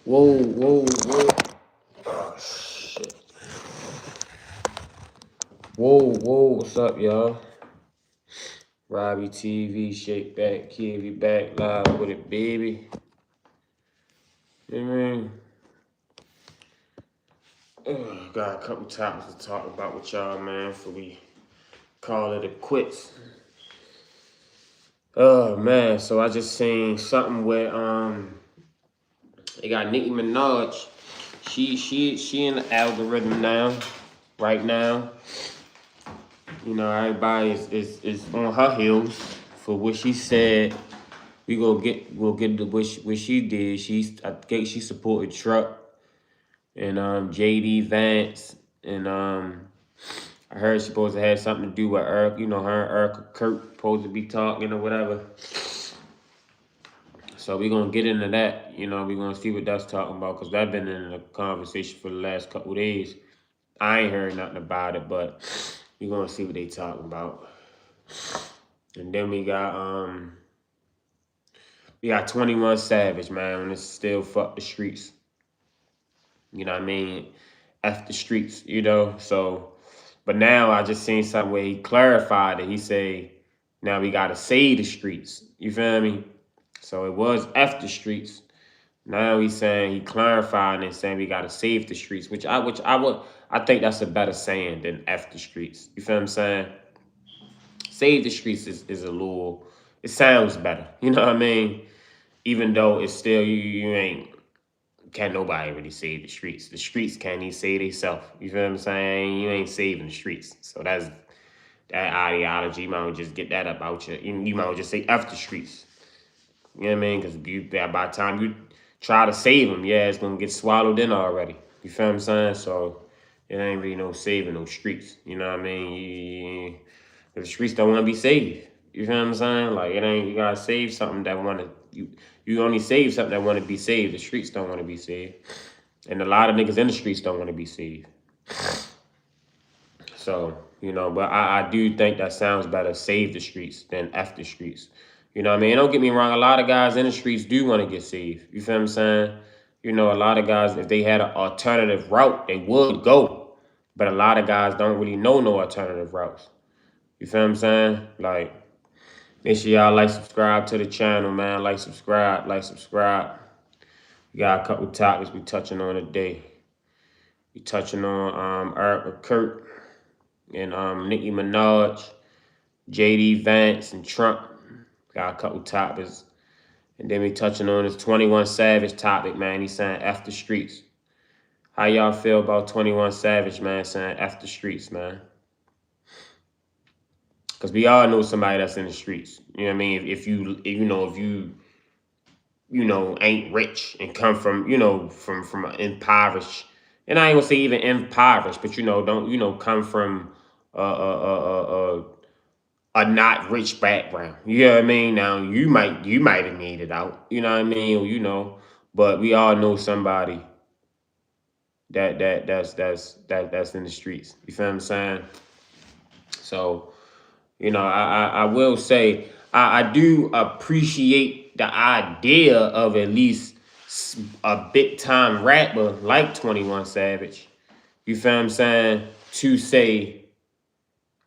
Whoa, whoa, whoa. Oh, shit. Whoa, what's up, y'all? Robbie TV, Shake Back, Kid, back live with it, baby. You know what I mean? Got a couple topics to talk about with y'all, man, before we call it a quits. Oh, man, so I just seen something where, they got Nicki Minaj. She in the algorithm now, right now. You know, everybody is on her heels for what she said. We'll get what she did. I think she supported Truck and JD Vance and I heard she supposed to have something to do with Erika. You know, her and Erika Kirk supposed to be talking or whatever. So we're gonna get into that. You know, we're gonna see what that's talking about because that's been in the conversation for the last couple of days. I ain't heard nothing about it, but we're gonna see what they talking about. And then we got 21 Savage, man, and it's still fuck the streets. You know what I mean? F the streets, you know? So, but now I just seen something where he clarified it. He say, now we gotta save the streets. You feel me? So it was F the streets. Now he's saying he clarified and saying we gotta save the streets, which I think that's a better saying than F the streets. You feel what I'm saying? Save the streets is a little, it sounds better. You know what I mean? Even though it's still you ain't, can't nobody really save the streets. The streets can't even save themselves. You feel what I'm saying? You ain't saving the streets. So that's that ideology. You might well just get that up out you. You might well just say F the streets. You know what I mean? Because by the time you try to save them, yeah, it's going to get swallowed in already. You feel what I'm saying? So it ain't really no saving no streets. You know what I mean? The streets don't want to be saved. You feel what I'm saying? Like, it ain't, you got to save something that want to, you only save something that want to be saved. The streets don't want to be saved. And a lot of niggas in the streets don't want to be saved. So, you know, but I do think that sounds better, save the streets, than F the streets. You know what I mean? Don't get me wrong, a lot of guys in the streets do want to get saved. You feel what I'm saying? You know, a lot of guys, if they had an alternative route, they would go. But a lot of guys don't really know no alternative routes. You feel what I'm saying? Like, make sure y'all like, subscribe to the channel, man. Like, subscribe. We got a couple topics we touching on today. We touching on Erika Kirk and Nicki Minaj, JD Vance and Trump. Got a couple topics. And then we touching on this 21 Savage topic, man. He's saying F the streets. How y'all feel about 21 Savage, man, saying F the streets, man? Because we all know somebody that's in the streets. You know what I mean? If you ain't rich and come from, from impoverished, and I ain't gonna say even impoverished, but don't come from a not rich background. You know what I mean? Now you might have made it out. You know what I mean? Or, but we all know somebody that's in the streets. You feel what I'm saying? So, I will say I do appreciate the idea of at least a big time rapper like 21 Savage. You feel what I'm saying? To say,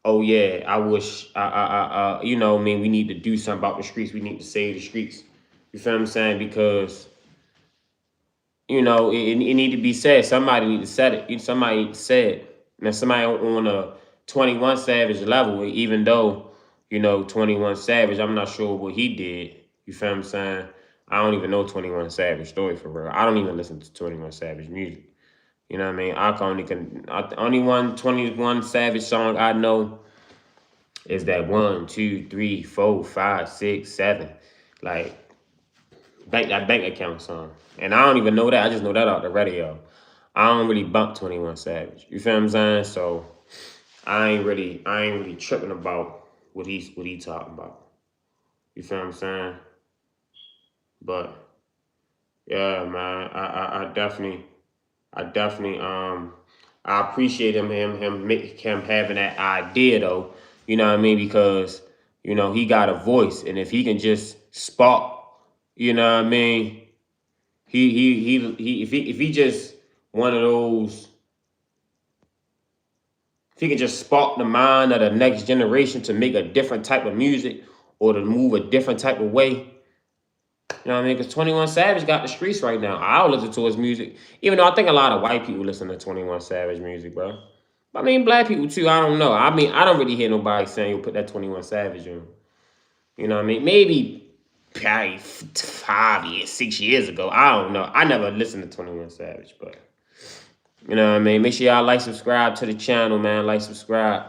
oh yeah, I wish we need to do something about the streets. We need to save the streets. You feel what I'm saying? Because it need to be said. Somebody need to say it. Somebody need to say it. Now somebody on a 21 Savage level, even though 21 Savage, I'm not sure what he did. You feel what I'm saying? I don't even know 21 Savage story for real. I don't even listen to 21 Savage music. You know what I mean? Only one 21 Savage song I know is that 1, 2, 3, 4, 5, 6, 7, like that bank account song. And I don't even know that. I just know that off the radio. I don't really bump 21 Savage. You feel what I'm saying? So I ain't really tripping about what he talking about. You feel what I'm saying? But yeah, man, I definitely I appreciate him having that idea though. You know what I mean? Because he got a voice, and if he can just spark, you know what I mean, If he just one of those, if he can just spark the mind of the next generation to make a different type of music or to move a different type of way, you know what I mean? Because 21 Savage got the streets right now. I'll listen to his music, even though I think a lot of white people listen to 21 Savage music, bro. I mean, black people too. I don't know. I mean, I don't really hear nobody saying you put that 21 Savage on. You know what I mean? Maybe probably 5 years, 6 years ago. I don't know. I never listened to 21 Savage, but you know what I mean? Make sure y'all like, subscribe to the channel, man. Like, subscribe.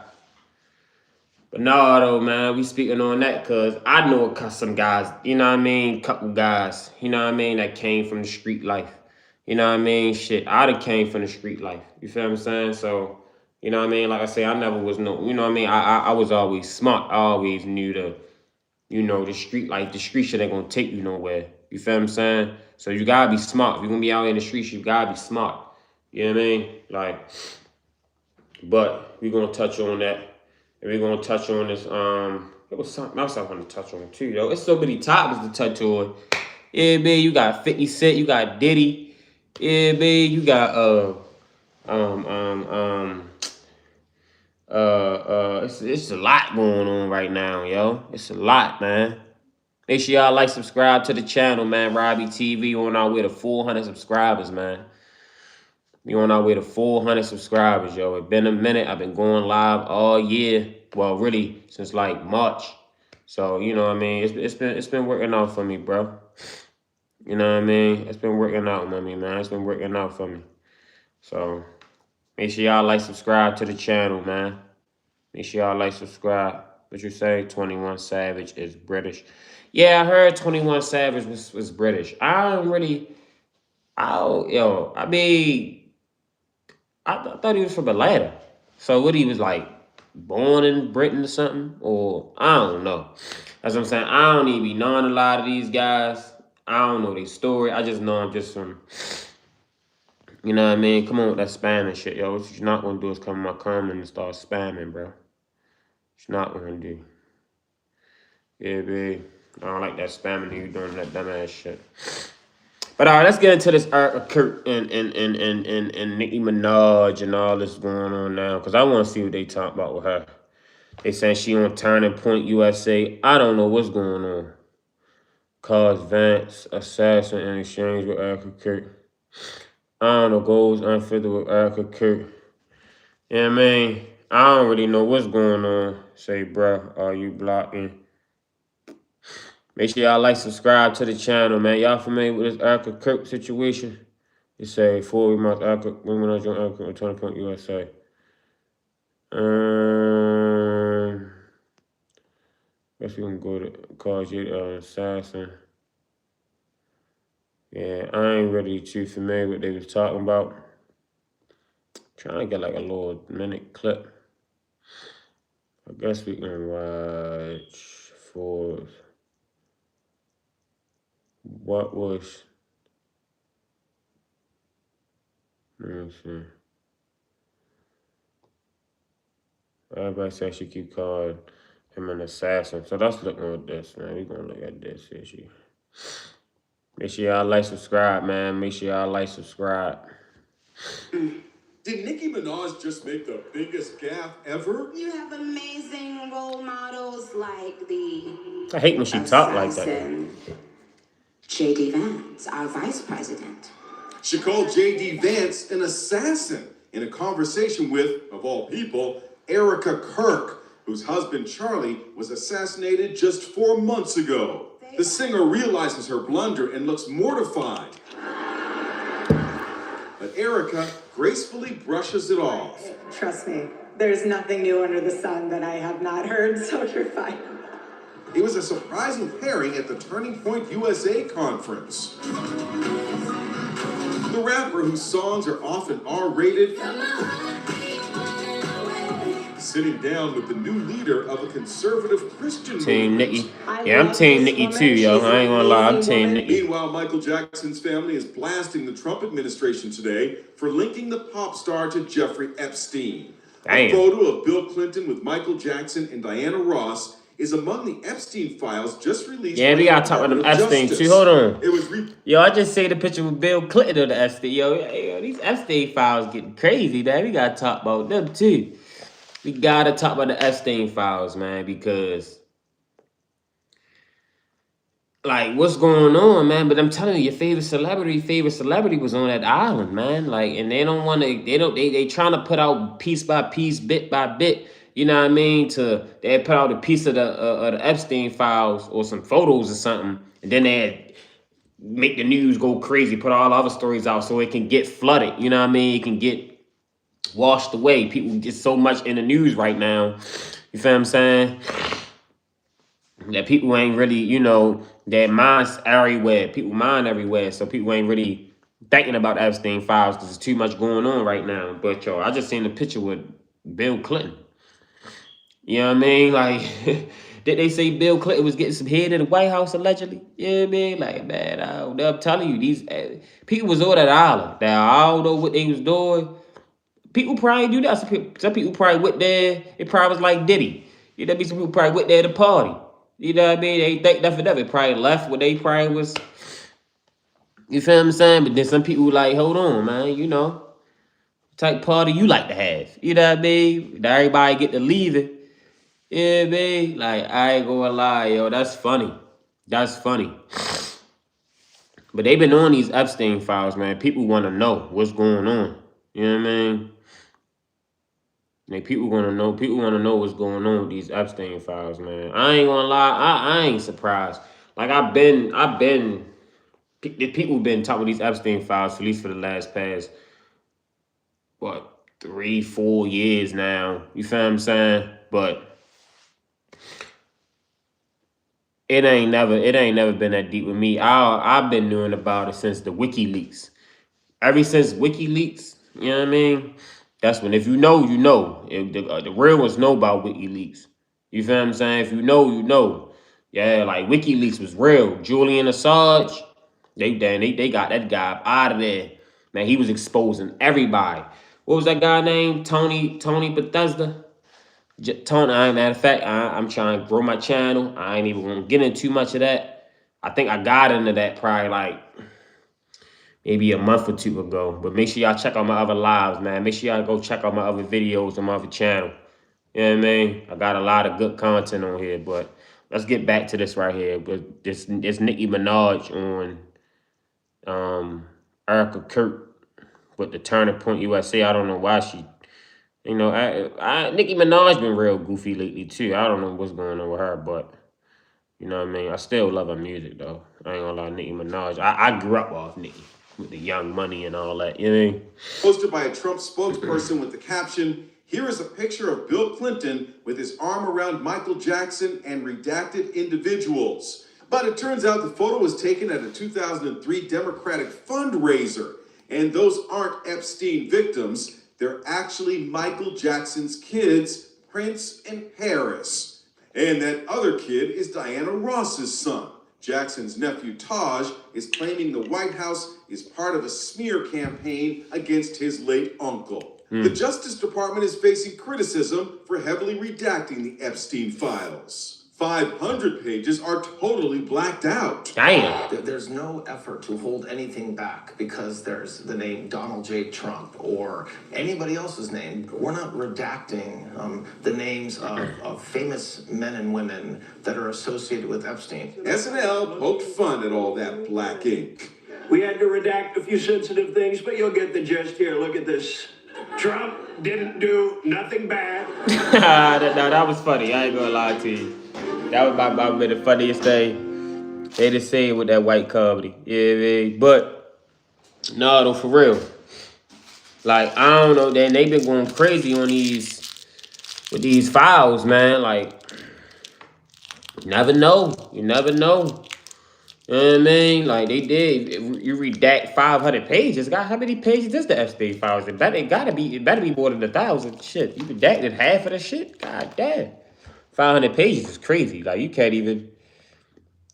But no, though, man, we speaking on that because I know some guys, you know what I mean? Couple guys, you know what I mean, that came from the street life. You know what I mean? Shit, I done came from the street life. You feel what I'm saying? So, you know what I mean? Like I say, I never was no, you know what I mean? I was always smart. I always knew the street life. The street shit ain't gonna take you nowhere. You feel what I'm saying? So you gotta be smart. If you're gonna be out in the streets, you gotta be smart. You know what I mean? Like, but we're gonna touch on that. And we're gonna touch on this. It was something else I want to touch on too, yo. It's so many topics to touch on. Yeah, man, you got 50 Cent, you got Diddy. Yeah, man, you got it's a lot going on right now, yo. It's a lot, man. Make sure y'all like, subscribe to the channel, man. Robbie TV on our way to 400 subscribers, man. We on our way to 400 subscribers, yo. It's been a minute. I've been going live all year. Well, really, since like March. So, you know what I mean? It's been working out for me, bro. You know what I mean? It's been working out for me, man. It's been working out for me. So, make sure y'all like, subscribe to the channel, man. Make sure y'all like, subscribe. What you say? 21 Savage is British. Yeah, I heard 21 Savage was British. I mean, I thought he was from Atlanta. So what, he was like born in Britain or something? Or I don't know. That's what I'm saying. I don't even be knowing a lot of these guys. I don't know their story. I just know I'm just from, you know what I mean? Come on with that spamming shit, yo. What you're not gonna do is come in my comment and start spamming, bro. What you're not gonna do. Yeah, babe. I don't like that spamming you doing that dumbass shit. But all right, let's get into this Kirk and Nicki Minaj and all this going on now, because I want to see what they talk about with her. They saying she on Turning Point USA. I don't know what's going on. Cause Vance assassin in exchange with Erika Kirk. I don't know, goes unfitted with Erika Kirk. Yeah, man, I don't really know what's going on. Say, bruh, are you blocking? Make sure y'all like, subscribe to the channel, man. Y'all familiar with this Erika Kirk situation? It say 4 months Erika, women on Erika on Turning Point USA. Guess we can go to cause you assassin. Yeah, I ain't really too familiar with what they was talking about. Trying to get like a little minute clip. I guess we can watch for what was. Let me see. Everybody says she keep calling him an assassin. So let's look at this, man. We gonna look at this issue. Make sure y'all like, subscribe, man. Make sure y'all like, subscribe. Did Nicki Minaj just make the biggest gaffe ever? You have amazing role models like the... I hate when she talk like that. J.D. Vance, our vice president. She called J.D. Vance an assassin in a conversation with, of all people, Erika Kirk, whose husband Charlie was assassinated just 4 months ago. The singer realizes her blunder and looks mortified. But Erika gracefully brushes it off. Trust me, there's nothing new under the sun that I have not heard, so you're fine. It was a surprising pairing at the Turning Point USA conference. The rapper, whose songs are often R-rated, sitting down with the new leader of a conservative Christian Team movement. Nicki. Yeah, I'm Team Nicki too, yo. I ain't gonna lie, I'm Team Nicki. Meanwhile, Michael Jackson's family is blasting the Trump administration today for linking the pop star to Jeffrey Epstein. Damn. A photo of Bill Clinton with Michael Jackson and Diana Ross is among the Epstein files just released. Yeah, by we the gotta talk about them Department of Epstein too. Justice. Hold on. It was Yo, I just see the picture with Bill Clinton of the Epstein. Yo, these Epstein files getting crazy, man. We gotta talk about them too. We gotta talk about the Epstein files, man, because like what's going on, man? But I'm telling you, your favorite celebrity was on that island, man. Like, and they don't want to, they trying to put out piece by piece, bit by bit. You know what I mean? They put out a piece of the Epstein files or some photos or something, and then they make the news go crazy, put all the other stories out so it can get flooded. You know what I mean? It can get washed away. People get so much in the news right now. You feel what I'm saying? That people ain't really, their minds everywhere. People mind everywhere. So people ain't really thinking about Epstein files because there's too much going on right now. But yo, I just seen the picture with Bill Clinton. You know what I mean? Like, did they say Bill Clinton was getting some head in the White House allegedly? You know what I mean? Like, man, I'm telling you, these people was on that island. Now, I don't know what they was doing. People probably do that. Some people probably went there. It probably was like Diddy. You know what I mean? Some people probably went there to party. You know what I mean? They think nothing of it. Probably left where they probably was. You feel what I'm saying? But then some people like, hold on, man. Type party you like to have. You know what I mean? Now everybody get to leave it. Yeah, man. Like, I ain't gonna lie, yo. That's funny. That's funny. But they been on these Epstein files, man. People want to know what's going on. You know what I mean? Like, people want to know. People want to know what's going on with these Epstein files, man. I ain't gonna lie. I ain't surprised. Like, people been talking about these Epstein files for at least for the last past, what, 3-4 years now. You feel what I'm saying? But it ain't never been that deep with me. I've been knowing about it since the WikiLeaks. Ever since WikiLeaks, you know what I mean? That's when, if you know, you know. If the real ones know about WikiLeaks. You feel what I'm saying? If you know, you know. Yeah, like WikiLeaks was real. Julian Assange, they got that guy out of there. Man, he was exposing everybody. What was that guy named? Tony Bethesda? Tony, matter of fact, I'm trying to grow my channel. I ain't even gonna get into too much of that. I think I got into that probably like maybe a month or two ago. But make sure y'all check out my other lives, man. Make sure y'all go check out my other videos on my other channel. You know what I mean? I got a lot of good content on here, but let's get back to this right here. But this Nicki Minaj on Erika Kirk with the Turning Point USA. I don't know why she, Nicki Minaj been real goofy lately too. I don't know what's going on with her, but you know what I mean? I still love her music though. I ain't gonna lie, Nicki Minaj. I grew up off Nicki with the Young Money and all that. You know what I mean? Posted by a Trump spokesperson with the caption, "Here is a picture of Bill Clinton with his arm around Michael Jackson and redacted individuals." But it turns out the photo was taken at a 2003 Democratic fundraiser. And those aren't Epstein victims. They're actually Michael Jackson's kids, Prince and Harris. And that other kid is Diana Ross's son. Jackson's nephew Taj is claiming the White House is part of a smear campaign against his late uncle. The Justice Department is facing criticism for heavily redacting the Epstein files. 500 pages are totally blacked out. Damn. There's no effort to hold anything back because there's the name Donald J. Trump or anybody else's name. We're not redacting the names of famous men and women that are associated with Epstein. SNL poked fun at all that black ink. We had to redact a few sensitive things, but you'll get the gist here. Look at this. Trump didn't do nothing bad. That was funny. I ain't gonna lie to you. That was about the funniest thing they just say with that white comedy. Yeah, man. But no, though, for real. Like, I don't know. Then they been going crazy on these files, man. Like, you never know. You never know. You know what I mean? Like, they did. You redact 500 pages. God, how many pages is the Epstein files? It better be more than 1,000. Shit, you redacted half of the shit? God damn. 500 pages is crazy. Like, you can't even,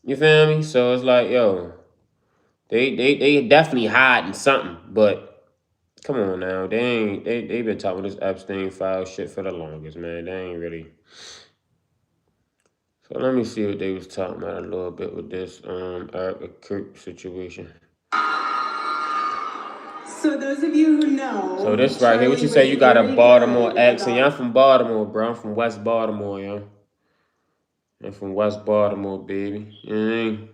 you feel me? So it's like, yo, they definitely hiding something. But come on now, they been talking this Epstein file shit for the longest, man. They ain't really. So let me see what they was talking about a little bit with this Erika Kirk situation. So those of you who know, So this right here, what you say? You got a Baltimore accent. Yeah, I'm from Baltimore, bro. I'm from West Baltimore, yo. I'm from West Baltimore, baby. You know what I mean?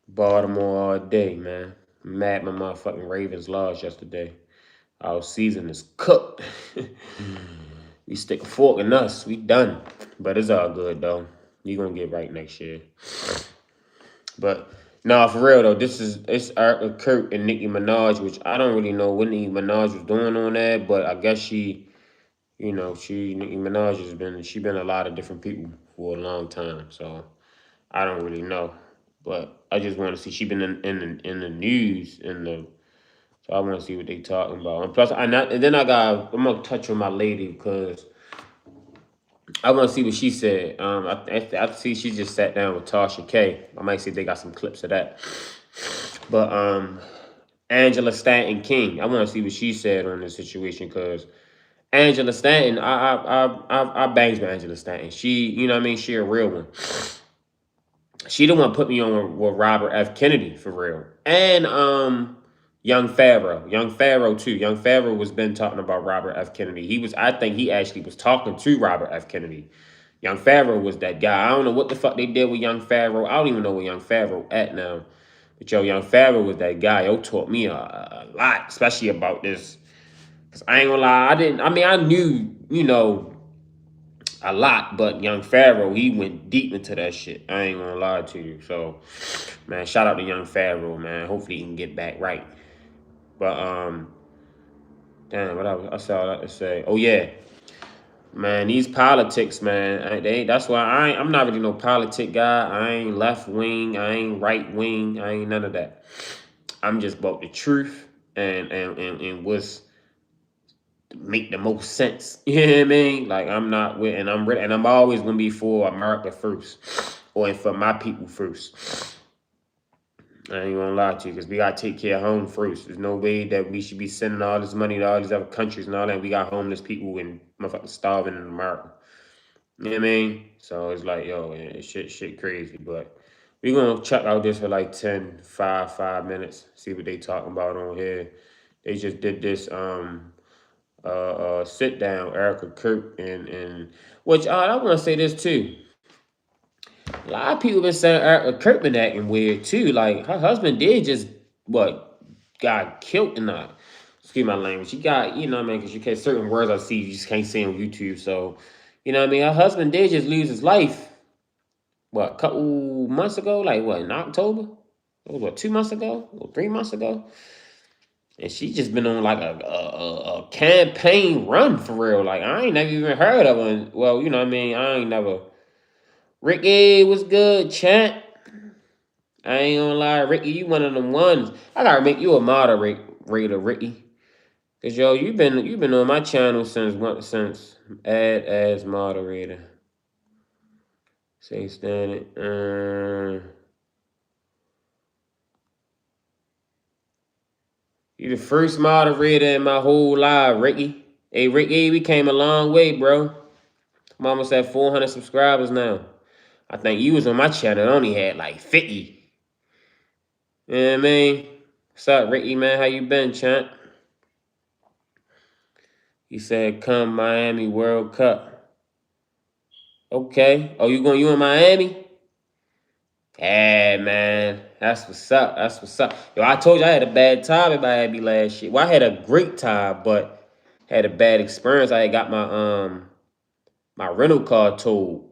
Baltimore all day, man. I'm mad my motherfucking Ravens lost yesterday. Our season is cooked. We stick a fork in us. We done. But it's all good, though. You gonna get right next year. But nah, for real though, it's Erika Kirk and Nicki Minaj, which I don't really know what Nicki Minaj was doing on that, but I guess Nicki Minaj she been a lot of different people for a long time, so I don't really know. But I just want to see she been in the news so I want to see what they talking about. And plus, I'm gonna touch on my lady because I want to see what she said. I see she just sat down with Tasha K. I might see if they got some clips of that. But Angela Stanton King, I want to see what she said on this situation because Angela Stanton, I bangs with Angela Stanton. She, you know what I mean? She a real one. She the one put me on with Robert F. Kennedy for real, and Young Pharaoh too. Young Pharaoh was been talking about Robert F. Kennedy. I think he actually was talking to Robert F. Kennedy. Young Pharaoh was that guy. I don't know what the fuck they did with Young Pharaoh. I don't even know where Young Pharaoh at now. But yo, Young Pharaoh was that guy. Yo, taught me a lot, especially about this. Cause I ain't gonna lie, I knew, a lot, but Young Pharaoh, he went deep into that shit. I ain't gonna lie to you. So, man, shout out to Young Pharaoh, man. Hopefully he can get back right. But damn, I saw that to say. Oh yeah, man, these politics, man. That's why I'm not really no politic guy. I ain't left wing. I ain't right wing. I ain't none of that. I'm just about the truth and what's make the most sense. You know what I mean? Like I'm not with, and I'm ready, and I'm always gonna be for America first, or for my people first. I ain't gonna lie to you, because we gotta take care of home first. There's no way that we should be sending all this money to all these other countries and all that. We got homeless people and motherfuckers starving in America. You know what I mean? So it's like, yo, shit crazy. But we gonna check out this for like 5 minutes, see what they talking about on here. They just did this sit down, Erika Kirk and which I want to say this too. A lot of people been saying Erika Kirk been acting weird too. Like her husband did just got killed in that. Excuse my language. He got, you know what I mean, because you can't certain words I see you just can't say on YouTube. So, you know what I mean? Her husband did just lose his life. What, a couple months ago? Like what, in October? It was what, 2 months ago? Or 3 months ago? And she just been on like a campaign run for real. Like I ain't never even heard of her. Well, you know what I mean? I ain't never. Ricky was good, champ. I ain't gonna lie, Ricky, you one of them ones. I gotta make you a moderator, Ricky. Cause yo, you've been on my channel since add as moderator. Say standing. You the first moderator in my whole life, Ricky. Hey, Ricky, we came a long way, bro. I'm almost at 400 subscribers now. I think you was on my channel and only had like 50. You know what I mean? What's up, Ricky, man? How you been, champ? He said, come Miami World Cup. Okay. Oh, you in Miami? Yeah, man. That's what's up. That's what's up. Yo, I told you I had a bad time in Miami last year. Well, I had a great time, but had a bad experience. I had got my rental car towed.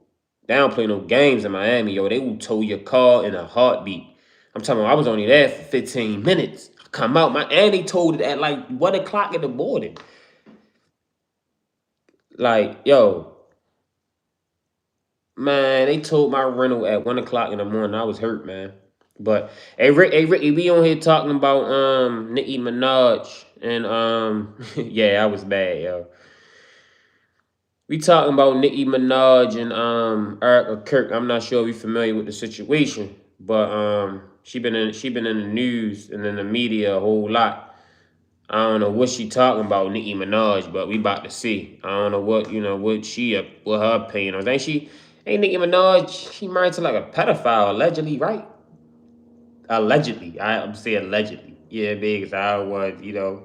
They don't play no games in Miami, yo. They will tow your car in a heartbeat. I'm talking about I was only there for 15 minutes. Come out, and they told it at like 1 o'clock in the morning. Like, yo, man, they told my rental at 1 o'clock in the morning. I was hurt, man. But hey, Ricky, we on here talking about Nicki Minaj and yeah, I was bad, yo. We talking about Nicki Minaj and Erika Kirk. I'm not sure if you're familiar with the situation, but she been in the news and in the media a whole lot. I don't know what she talking about, Nicki Minaj, but we about to see. I don't know what what her opinion. I think Hey, Nicki Minaj, she married to like a pedophile, allegedly, right? Allegedly. I'm saying allegedly. Yeah, big as I was, you know,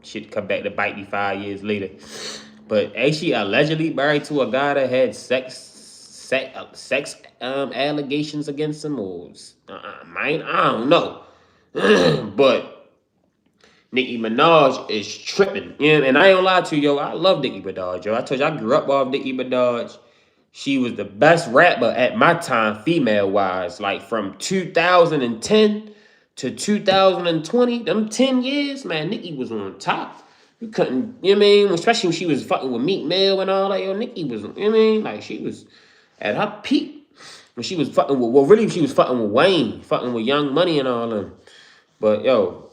shit come back to bite me 5 years later. But actually, allegedly married to a guy that had sex allegations against him, or mine, I don't know. But Nicki Minaj is tripping. Yeah, and I ain't gonna lie to you, yo. I love Nicki Minaj, yo. I told you I grew up off Nicki Minaj. She was the best rapper at my time, female wise. Like from 2010 to 2020, them 10 years, man, Nicki was on top. You couldn't, you know what I mean? Especially when she was fucking with Meek Mill and all that. Yo, Nicki was, you know what I mean? Like she was at her peak. When she was fucking with, well, really, she was fucking with Wayne, fucking with Young Money and all them. But yo,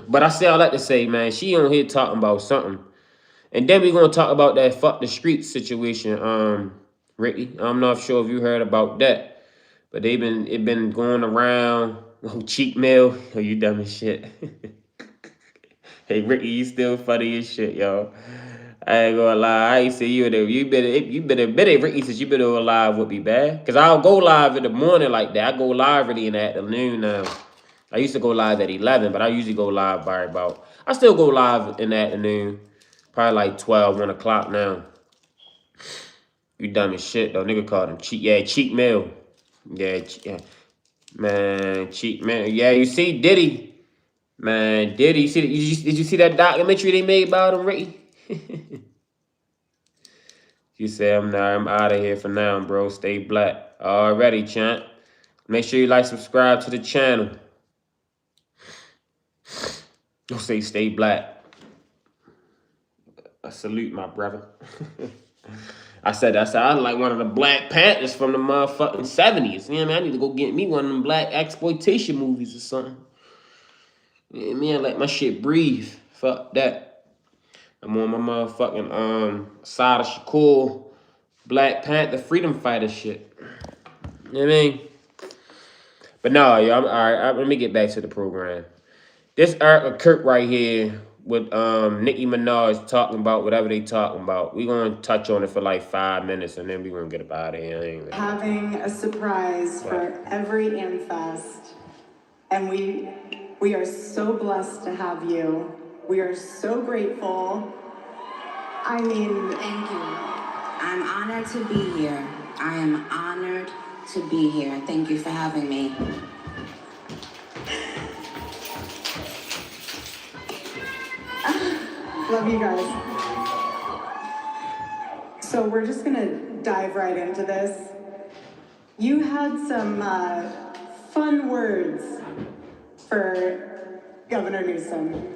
but I say all that to say, man, she on here talking about something. And then we're gonna talk about that fuck the street situation, Ricky. I'm not sure if you heard about that. But it been going around. Oh, cheek mail. Oh, you dumb as shit. Hey Ricky, you still funny as shit, yo. I ain't gonna lie. I ain't say you better Ricky says you better go live with me, man. Cause I'll go live in the morning like that. I go live really in the afternoon now. I used to go live at 11, but I usually go live by about, I still go live in the afternoon. Probably like 12, 1 o'clock now. You dumb as shit, though. Nigga called him cheat. Yeah, cheat meal. Yeah, yeah. Man, cheat meal. Yeah, you see Diddy. Man, Diddy. Did you see that documentary they made about him, Ricky? You say I'm out of here for now, bro. Stay black. Already, champ. Make sure you like, subscribe to the channel. Don't say stay black. I salute my brother. I said I like one of the Black Panthers from the motherfucking 70s. You know what I mean? I need to go get me one of them black exploitation movies or something. You know what I mean? Let my shit breathe. Fuck that. I'm on my motherfucking Sada Shakur Black Panther freedom fighter shit. You know what I mean? But no, yo, I'm all right. Let me get back to the program. This Erika Kirk right here with Nicki Minaj talking about whatever they talking about. We're going to touch on it for like 5 minutes and then we're going to get up out of here. Having a surprise for every Amfest, and we are so blessed to have you. We are so grateful. I mean, Thank you. I'm honored to be here. I am honored to be here. Thank you for having me. love you guys. So we're just gonna dive right into this. You had some fun words for Governor Newsom.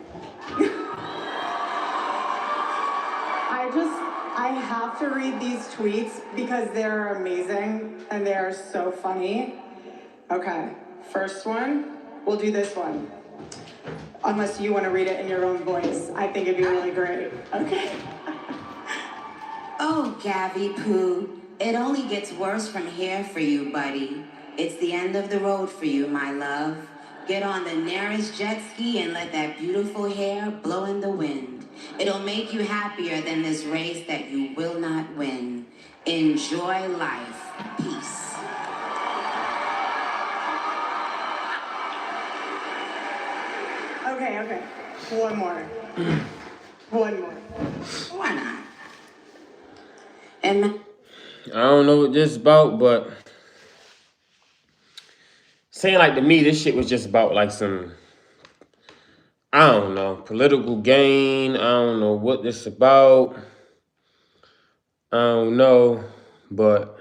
I have to read these tweets because they're amazing and they are so funny. Okay, first one, we'll do this one. Unless you want to read it in your own voice. I think it'd be really great. Okay. Oh, Gabby Poo, it only gets worse from here for you, buddy. It's the end of the road for you, my love. Get on the nearest jet ski and let that beautiful hair blow in the wind. It'll make you happier than this race that you will not win. Enjoy life. Peace. Okay. One more. One more. Why not? And I don't know what this is about, but saying like to me, this shit was just about like some, I don't know, political gain. I don't know what this about. I don't know, but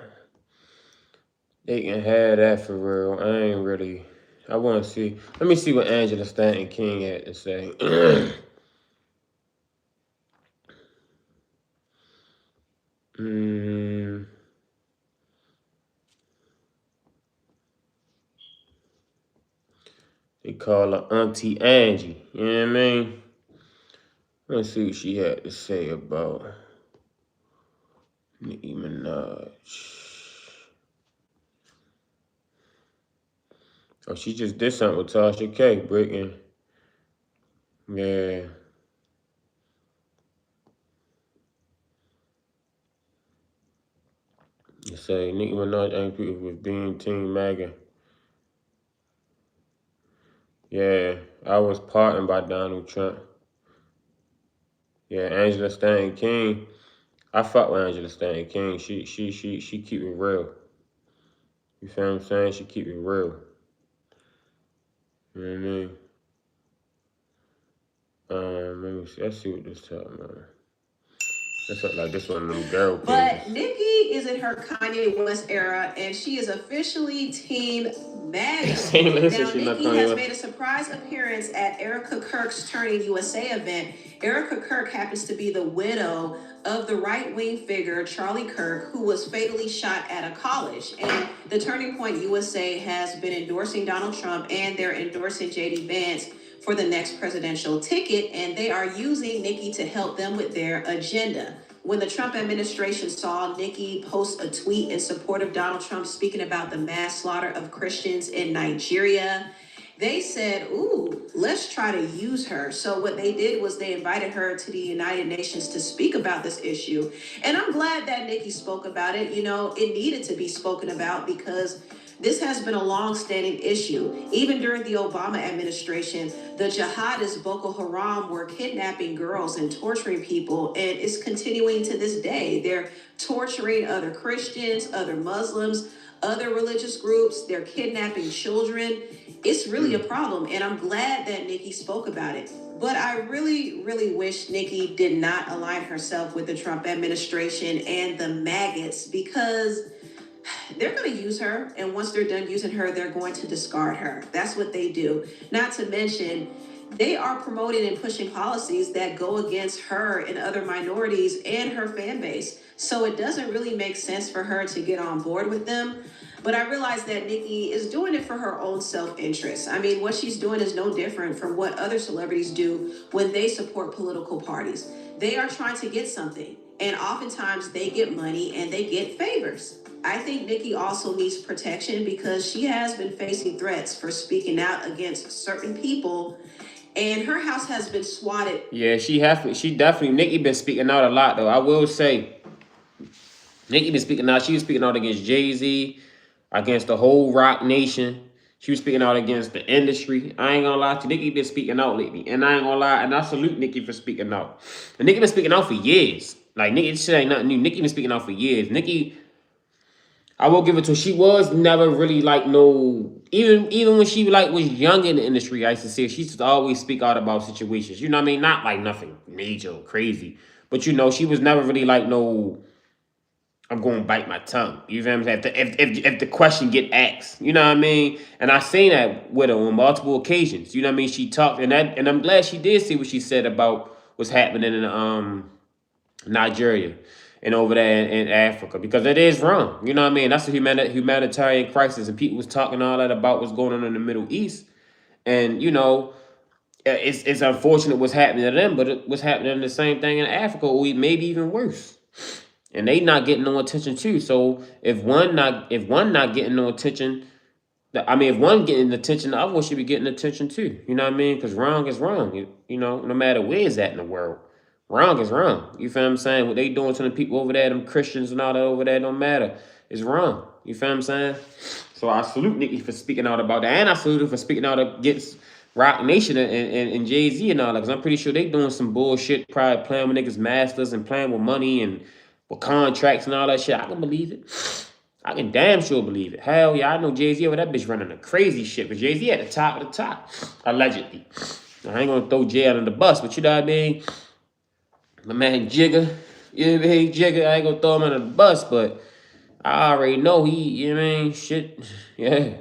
they can have that for real. I ain't really, I want to see. Let me see what Angela Stanton King had to say. They call her Auntie Angie. You know what I mean? Let's see what she had to say about Nicki Minaj. Oh, she just did something with Tasha K, breaking. Yeah. You say Nicki Minaj angry with being Team MAGA. Yeah, I was pardoned by Donald Trump. Yeah, Angela Stanton King. I fuck with Angela Stanton King. She keep it real. You feel what I'm saying? She keep it real. You know what I mean? Let me see. Let's see what this talking about. This look like this one of them girl pages. But Nicki is in her Kanye West era, and she is officially Team MAGA. Now, Nicki has made a surprise appearance at Erika Kirk's Turning USA event. Erika Kirk happens to be the widow of the right-wing figure Charlie Kirk, who was fatally shot at a college. And the Turning Point USA has been endorsing Donald Trump, and they're endorsing JD Vance for the next presidential ticket, and they are using Nicki to help them with their agenda. When the Trump administration saw Nicki post a tweet in support of Donald Trump speaking about the mass slaughter of Christians in Nigeria, they said, ooh, let's try to use her. So what they did was they invited her to the United Nations to speak about this issue. And I'm glad that Nicki spoke about it. You know, it needed to be spoken about because this has been a long-standing issue. Even during the Obama administration, the jihadists Boko Haram were kidnapping girls and torturing people, and it's continuing to this day. They're torturing other Christians, other Muslims, other religious groups. They're kidnapping children. It's really a problem, and I'm glad that Nicki spoke about it. But I really, really wish Nicki did not align herself with the Trump administration and the maggots, because they're going to use her, and once they're done using her, they're going to discard her. That's what they do. Not to mention, they are promoting and pushing policies that go against her and other minorities and her fan base. So it doesn't really make sense for her to get on board with them. But I realize that Nicki is doing it for her own self-interest. I mean, what she's doing is no different from what other celebrities do when they support political parties. They are trying to get something, and oftentimes they get money and they get favors. I think Nicki also needs protection because she has been facing threats for speaking out against certain people, and her house has been swatted. Yeah, she definitely, Nicki been speaking out a lot though. I will say, Nicki been speaking out. She was speaking out against Jay-Z, against the whole rock nation. She was speaking out against the industry. I ain't gonna lie to you, Nicki been speaking out lately. And I ain't gonna lie, and I salute Nicki for speaking out. And Nicki been speaking out for years. Like, Nicki, this shit ain't nothing new. Nicki been speaking out for years. Nicki, I will give it to her. She was never really like no, even when she like was young in the industry, I used to see her, she used to always speak out about situations. You know what I mean? Not like nothing major or crazy. But you know, she was never really like no, I'm going to bite my tongue. You feel what I'm saying? If the question get asked, you know what I mean? And I seen that with her on multiple occasions. You know what I mean? She talked, and I'm glad she did see what she said about what's happening in Nigeria and over there in Africa, because it is wrong. You know what I mean? That's a humanitarian crisis, and people was talking all that about what's going on in the Middle East. And you know, it's unfortunate what's happening to them, but it was happening the same thing in Africa, or maybe even worse. And they not getting no attention too. So if one not getting no attention, if one getting attention, the other one should be getting attention too. You know what I mean? Because wrong is wrong. You know, no matter where it's at in the world, wrong is wrong. You feel what I'm saying? What they doing to the people over there, them Christians and all that over there, don't matter. It's wrong. You feel what I'm saying? So I salute Nicki for speaking out about that, and I salute her for speaking out against Rock Nation and Jay-Z and all that, because I'm pretty sure they doing some bullshit, probably playing with niggas' masters and playing with money and with contracts and all that shit. I can believe it. I can damn sure believe it. Hell yeah, I know Jay-Z over that bitch running the crazy shit, but Jay-Z at the top of the top, allegedly. I ain't gonna throw Jay under the bus, but you know what I mean? My man Jigga, you know what I mean? Jigga, I ain't gonna throw him under the bus, but I already know he, you know what I mean? Shit, yeah.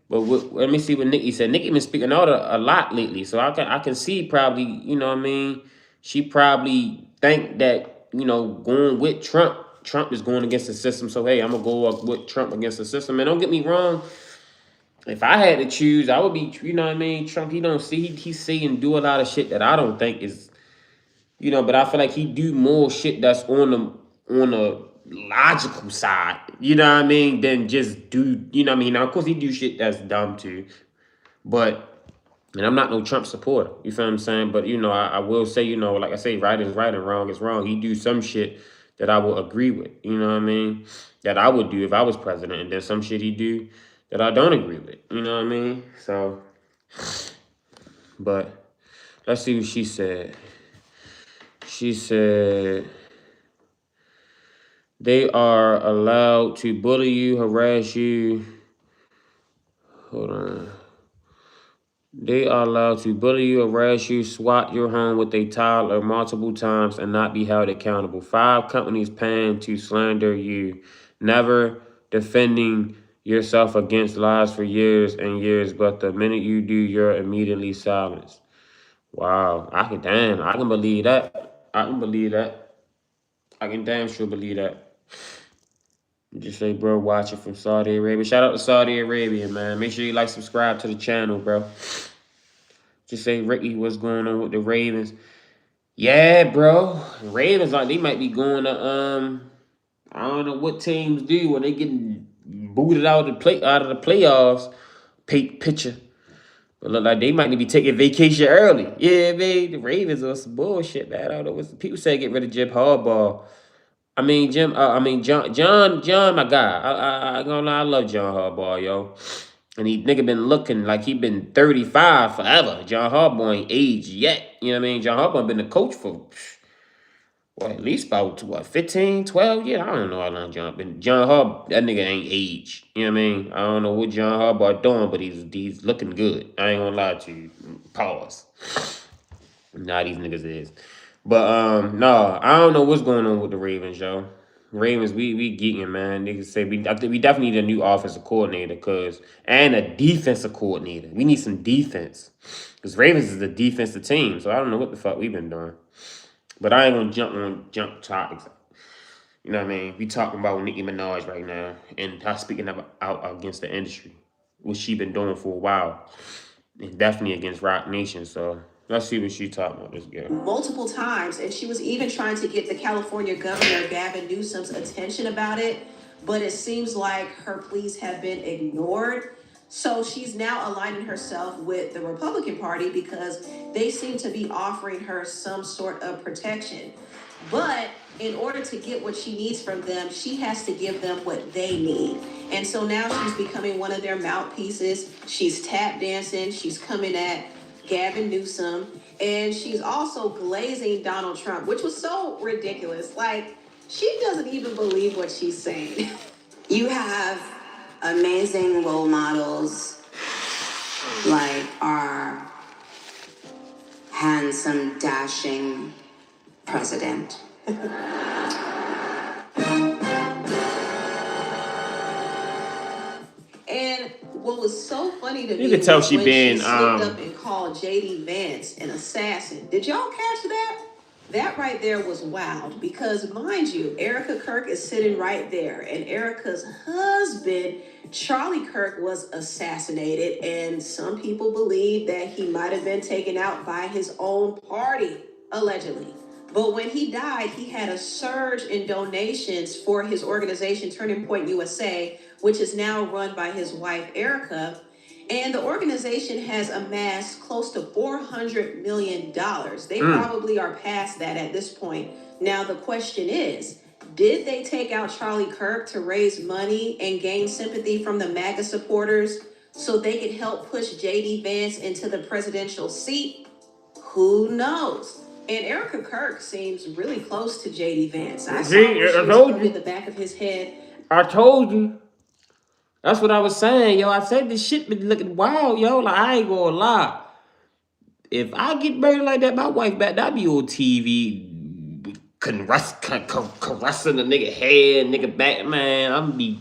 But let me see what Nicki said. Nicki been speaking out a lot lately, so I can see probably, you know what I mean? She probably think that, you know, going with Trump is going against the system. So hey, I'm gonna go up with Trump against the system. And don't get me wrong, if I had to choose, I would be, you know what I mean? Trump, he say and do a lot of shit that I don't think is, you know, but I feel like he do more shit that's on the logical side, you know what I mean, than just do, you know what I mean? Now, of course, he do shit that's dumb too, but, and I'm not no Trump supporter, you feel what I'm saying? But, you know, I will say, you know, like I say, right is right and wrong is wrong. He do some shit that I will agree with. You know what I mean? That I would do if I was president, and then some shit he do that I don't agree with. You know what I mean? So, but let's see what she said. She said they are allowed to bully you, harass you. Hold on. They are allowed to bully you, harass you, swat your home with a toddler multiple times and not be held accountable. 5 companies paying to slander you, never defending yourself against lies for years and years, but the minute you do, you're immediately silenced. Wow, I can believe that. I can believe that. I can damn sure believe that. Just say, bro, watch it from Saudi Arabia. Shout out to Saudi Arabia, man. Make sure you like, subscribe to the channel, bro. Just say, Ricky, what's going on with the Ravens? Yeah, bro. Ravens, like, they might be going to, I don't know what teams do when they getting booted out of the playoffs. Picture. But look like they might be taking vacation early. Yeah, man. The Ravens are some bullshit, man. I don't know what people say. Get rid of Jim Harbaugh. John, my guy. I gonna lie, I love John Harbaugh, yo. And he nigga been looking like he been 35 forever. John Harbaugh ain't aged yet. You know what I mean? John Harbaugh been the coach for at least about 15, 12 years. I don't know how long John been. John Harbaugh, that nigga ain't aged. You know what I mean? I don't know what John Harbaugh doing, but he's looking good. I ain't gonna lie to you. Pause. Nah, these niggas is. But no, I don't know what's going on with the Ravens, yo. Ravens, we geeking, man. Niggas say I think we definitely need a new offensive coordinator and a defensive coordinator. We need some defense. Because Ravens is a defensive team, so I don't know what the fuck we've been doing. But I ain't gonna jump topics. You know what I mean? We talking about Nicki Minaj right now and her speaking out against the industry, what she been doing for a while. And definitely against Rock Nation, so let's see what she talking about this girl. Multiple times, and she was even trying to get the California governor, Gavin Newsom's attention about it, but it seems like her pleas have been ignored. So she's now aligning herself with the Republican Party because they seem to be offering her some sort of protection. But in order to get what she needs from them, she has to give them what they need. And so now she's becoming one of their mouthpieces. She's tap dancing. She's coming at Gavin Newsom. And she's also glazing Donald Trump, which was so ridiculous. Like, she doesn't even believe what she's saying. You have amazing role models like our handsome, dashing president. And what was so funny to me, You can tell she when been she slipped up and called JD Vance an assassin. Did y'all catch that? That right there was wild because, mind you, Erika Kirk is sitting right there, and Erika's husband, Charlie Kirk, was assassinated, and some people believe that he might have been taken out by his own party, allegedly. But when he died, he had a surge in donations for his organization, Turning Point USA, which is now run by his wife, Erika. And the organization has amassed close to $400 million. They probably are past that at this point. Now, the question is, did they take out Charlie Kirk to raise money and gain sympathy from the MAGA supporters so they could help push JD Vance into the presidential seat? Who knows? And Erika Kirk seems really close to JD Vance. I saw when she was rubbing the back of his head. I told you. That's what I was saying, yo. I said this shit been looking wild, yo. Like, I ain't gonna lie. If I get married like that, my wife back, that be on TV caressing the nigga head, nigga back, man. I'm be,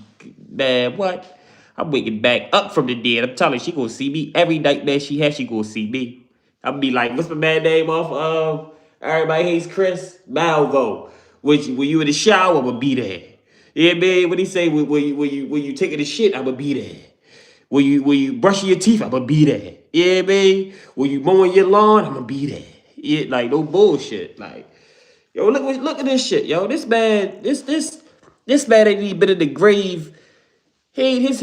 man, what? I'm waking back up from the dead. I'm telling you, she gonna see me every nightmare she has, she gonna see me. I'll be like, what's my bad name off of Everybody Hates Chris? Malvo. When you in the shower, I'ma be there. Yeah, man. What he say? When you taking the shit, I'ma be there. When you brushing your teeth, I'ma be there. Yeah, man. When you mowing your lawn, I'ma be there. Yeah, like no bullshit. Like, yo, look at this shit, yo. This man ain't even been in the grave. Hey, his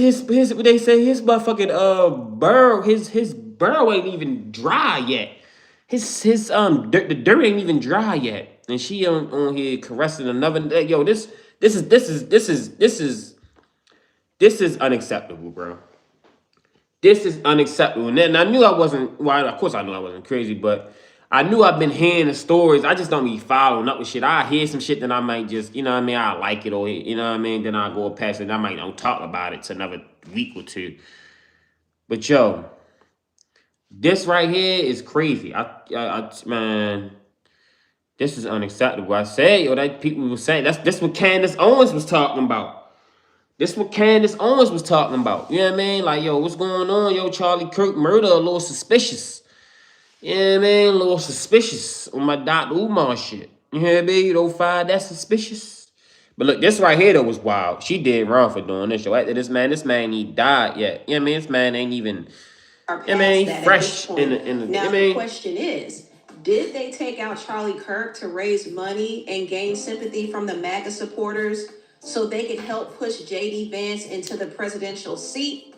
what they say, his motherfucking burrow, his burrow ain't even dry yet. The dirt ain't even dry yet. and she on here caressing another. Yo, this is unacceptable, bro. This is unacceptable. And I knew I wasn't. Well, of course I knew I wasn't crazy, but I knew I've been hearing the stories. I just don't be following up with shit. I hear some shit that I might just, you know what I mean, I like it, or you know what I mean, then I go past it. And I might don't talk about it to another week or two. But yo, this right here is crazy. Man, this is unacceptable. I said, yo, that people were saying this what Candace Owens was talking about. This what Candace Owens was talking about. You know what I mean? Like, yo, what's going on? Yo, Charlie Kirk murder a little suspicious. You know what I mean? A little suspicious on my Dr. Umar shit. You know what I mean? You don't find that suspicious? But look, this right here, though, was wild. She did wrong for doing this. Yo, after this man ain't died yet. You know what I mean? This man ain't even, I mean, fresh in the now, I mean, the question is, did they take out Charlie Kirk to raise money and gain sympathy from the MAGA supporters so they could help push J.D. Vance into the presidential seat?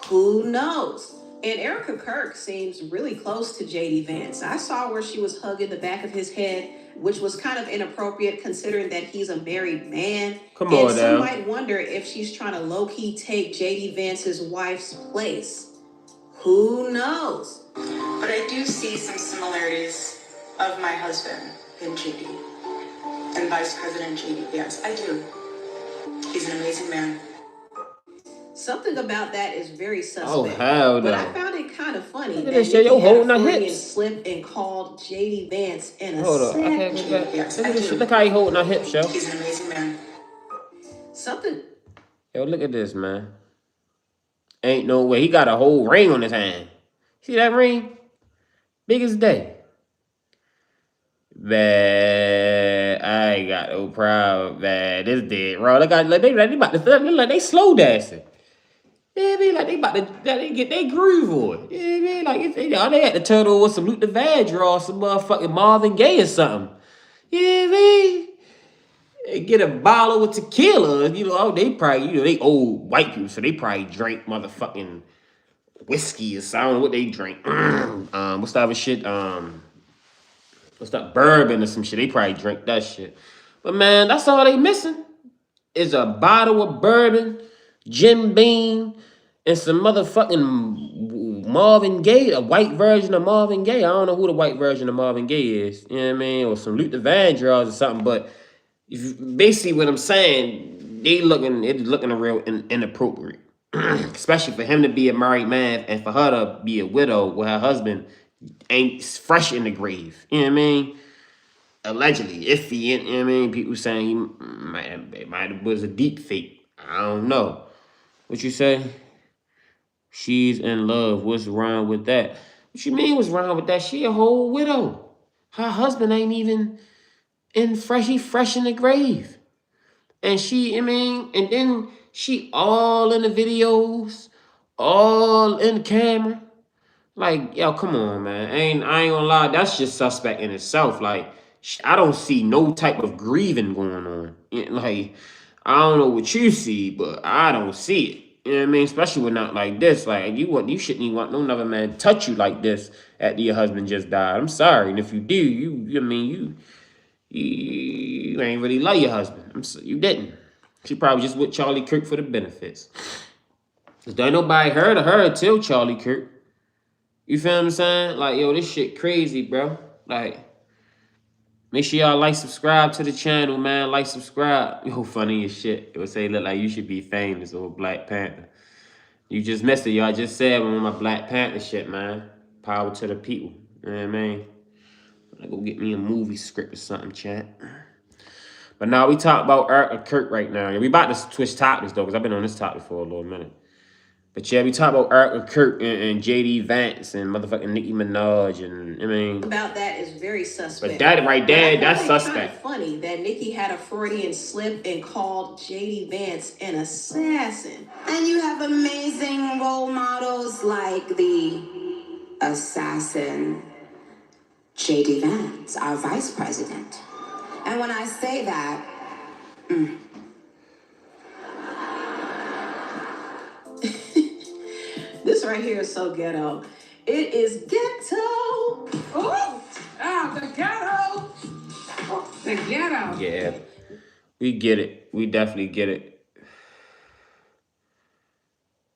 Who knows? And Erika Kirk seems really close to J.D. Vance. I saw where she was hugging the back of his head, which was kind of inappropriate considering that he's a married man. Come on, some might wonder if she's trying to low-key take J.D. Vance's wife's place. Who knows? But I do see some similarities of my husband and JD. And Vice President JD. Yes, I do. He's an amazing man. Something about that is very suspect. Oh, hell no. But I found it kind of funny look that at this shit. Yo, holding her hips. slipped and called JD Vance in a Hold on. Okay, Yes, look at this shit. Look how he holding her hips, yo. He's an amazing man. Something. Yo, look at this, man. Ain't no way. He got a whole ring on his hand. See that ring? Big as day. Man, I ain't got no problem, man. This dead, bro. They about to like they slow dancing. Yeah, be like they about to they get their groove on. Yeah, man, like they had to turn over salute the Vag draw some motherfucking Marvin Gaye or something. Yeah, man. Get a bottle of tequila, you know, they probably, you know, they old white people, so they probably drink motherfucking whiskey or something. I don't know what they drink. What's that other shit? What's that, bourbon or some shit? They probably drink that shit. But man, that's all they missing is a bottle of bourbon, Jim Beam, and some motherfucking Marvin Gaye, a white version of Marvin Gaye. I don't know who the white version of Marvin Gaye is. You know what I mean? Or some Luther Vandross or something, but basically, what I'm saying, it's looking a real inappropriate, especially for him to be a married man and for her to be a widow with her husband ain't fresh in the grave. You know what I mean? Allegedly, iffy. You know what I mean? People saying it might have was a deep fake. I don't know. What you say? She's in love. What's wrong with that? What you mean? What's wrong with that? She a whole widow. Her husband ain't even. And he fresh in the grave. And and then she all in the videos, all in the camera. Like, yo, come on, man. I ain't gonna lie, that's just suspect in itself. Like, I don't see no type of grieving going on. Like, I don't know what you see, but I don't see it. You know what I mean? Especially with not like this. Like, you shouldn't even want no other man touch you like this after your husband just died. I'm sorry. And if you do, you ain't really love your husband. You didn't. She probably just with Charlie Kirk for the benefits. Cause there ain't nobody heard of her until Charlie Kirk. You feel what I'm saying? Like, yo, this shit crazy, bro. Like, make sure y'all like, subscribe to the channel, man. Like, subscribe. Yo, funny as shit. It would say, look like you should be famous or Black Panther. You just missed it, y'all. I just said one of my Black Panther shit, man. Power to the people. You know what I mean? I go get me a movie script or something, chat. But now we talk about Erika Kirk right now. We about to switch topics though, because I've been on this topic for a little minute. But yeah, we talk about Erika Kirk and J.D. Vance and motherfucking Nicki Minaj and about that is very suspect. But that right there, that's suspect. Kind of funny that Nicki had a Freudian slip and called J.D. Vance an assassin. And you have amazing role models like the assassin J.D. Vance, our vice president. And when I say that, This right here is so ghetto. It is ghetto. Oh, the ghetto. Yeah, we get it. We definitely get it.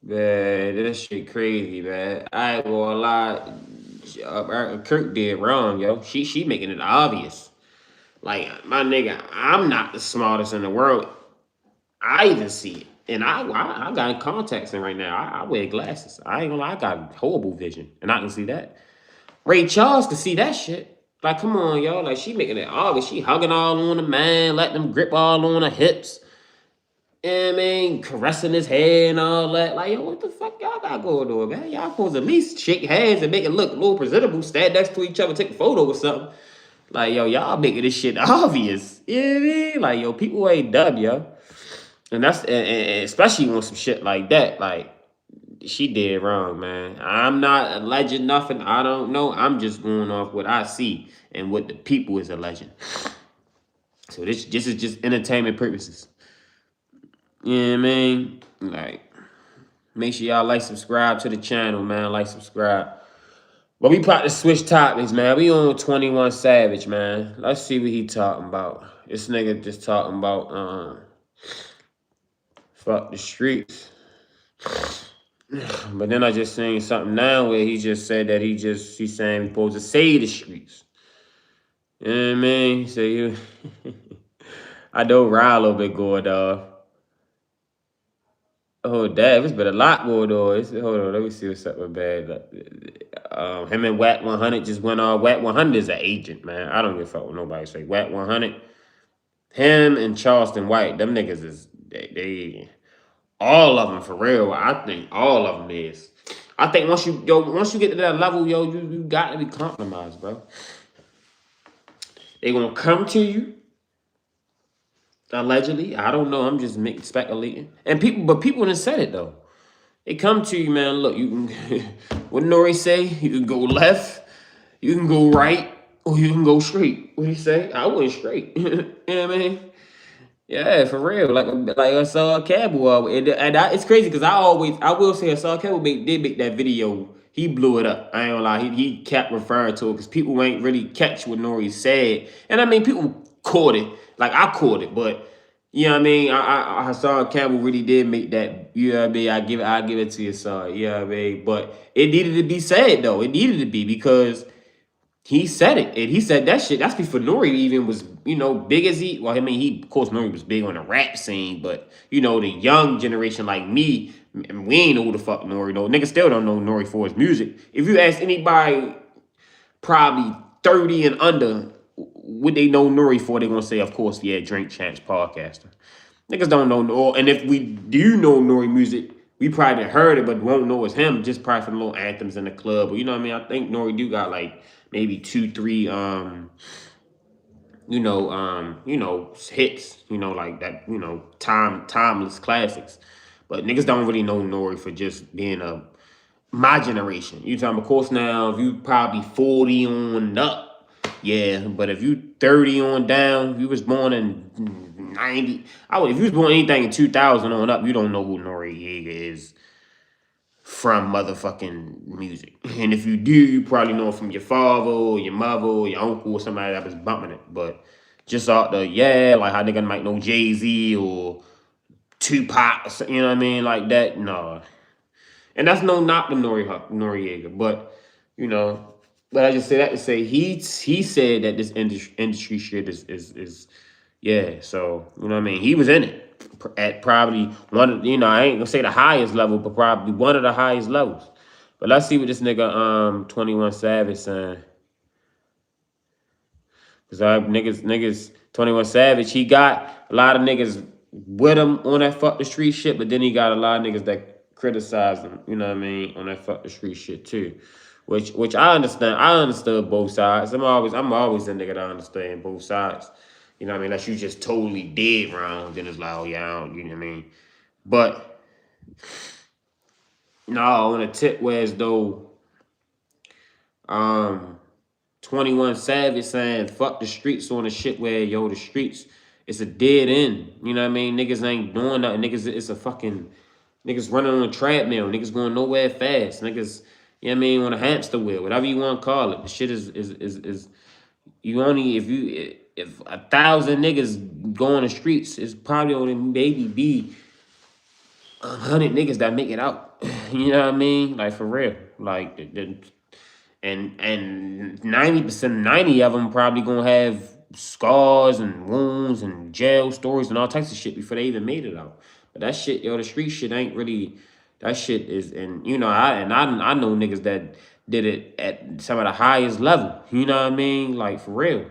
Man, this shit crazy, man. I ain't gonna lie. Kirk did wrong, yo. She making it obvious. Like, my nigga, I'm not the smartest in the world. I even see it. And I got contacts in right now. I wear glasses. I ain't gonna lie, I got horrible vision. And I can see that. Ray Charles can see that shit. Like, come on, y'all. Like, she making it obvious. She hugging all on the man, letting him grip all on her hips. I mean, caressing his head and all that. Like, yo, what the fuck y'all got going on, man? Y'all supposed to at least shake hands and make it look a little presentable, stand next to each other, take a photo or something. Like, yo, y'all making this shit obvious. You know what I mean? Like, yo, people ain't dumb, yo. And that's, and especially on some shit like that. Like, she did wrong, man. I'm not alleging nothing. I don't know. I'm just going off what I see and what the people is alleging. So this is just entertainment purposes. You know what I mean? Like, make sure y'all like, subscribe to the channel, man. Like, subscribe. But we about to switch topics, man. We on 21 Savage, man. Let's see what he talking about. This nigga just talking about fuck the streets. But then I just seen something now where he just said that he's saying he's supposed to say the streets. You know what I mean? He said you I know Ryle a little bit going off. Oh, damn, it's been a lot going on. Hold on, let me see what's up with bad. Him and Wack 100 just went on. Wack 100 is an agent, man. I don't give a fuck what nobody say. Wack 100, him and Charleston White, them niggas is, they all of them for real. I think all of them is. I think once you get to that level, yo, you got to be compromised, bro. They gonna come to you. Allegedly, I don't know. I'm just speculating. And people done said it though. They come to you, man. Look, you can. What Nori say? You can go left, you can go right, or you can go straight. What he say? I went straight. You know what I mean? Yeah, for real. Like I saw Cabo, and it's crazy because I will say I saw Cabo did make that video. He blew it up. I ain't gonna lie. He kept referring to it because people ain't really catch what Nori said, and I mean people caught it. Like I caught it, but you know what I mean. I saw Campbell really did make that. You know what I mean. I give it to you, son. You know what I mean. But it needed to be said though. It needed to be because he said it, and he said that shit. That's before Nori even was, big as he. Well, I mean, of course, Nori was big on the rap scene, but the young generation like me, we ain't know who the fuck Nori know. Niggas still don't know Nori for his music. If you ask anybody, probably 30 and under, what they know Nori for, they gonna say, of course, yeah, Drink Champs podcaster. Niggas don't know, and if we do know Nori music, we probably heard it, but won't know it's him, just probably from the little anthems in the club. But you know what I mean? I think Nori do got like maybe 2, 3 hits, like that, timeless classics. But niggas don't really know Nori for just being my generation. You talking, of course, now if you probably 40 on up, yeah. But if you 30 on down, if you was born in 90, if you was born anything in 2000 on up, you don't know who Noriega is from motherfucking music. And if you do, you probably know it from your father or your mother or your uncle or somebody that was bumping it. But just out the, like how nigga might know Jay-Z or Tupac, you know what I mean? Like that, no. And that's no knock to Noriega, but, but I just say that to say he said that this industry shit is yeah, so, you know what I mean? He was in it at probably one of, I ain't gonna say the highest level, but probably one of the highest levels. But let's see what this nigga 21 Savage saying. Cause niggas 21 Savage, he got a lot of niggas with him on that fuck the street shit, but then he got a lot of niggas that criticize him, you know what I mean, on that fuck the street shit too. Which I understand. I understood both sides. I'm always a nigga that understand both sides. You know what I mean? Unless you just totally dead wrong, then it's like, oh yeah, I don't, you know what I mean? But no, on a tip where as though 21 Savage saying fuck the streets on the shit where the streets, it's a dead end. You know what I mean? Niggas ain't doing nothing. Niggas, it's a fucking niggas running on a treadmill. Niggas going nowhere fast. Niggas, you know what I mean, on a hamster wheel, whatever you want to call it. The shit is you only, if you if 1,000 niggas go on the streets, it's probably only maybe be 100 niggas that make it out. You know what I mean? Like, for real. Like, and 90%, 90 of them probably gonna have scars and wounds and jail stories and all types of shit before they even made it out. But that shit, yo, the street shit ain't really. That shit is, and you know, I know niggas that did it at some of the highest level. You know what I mean? Like, for real.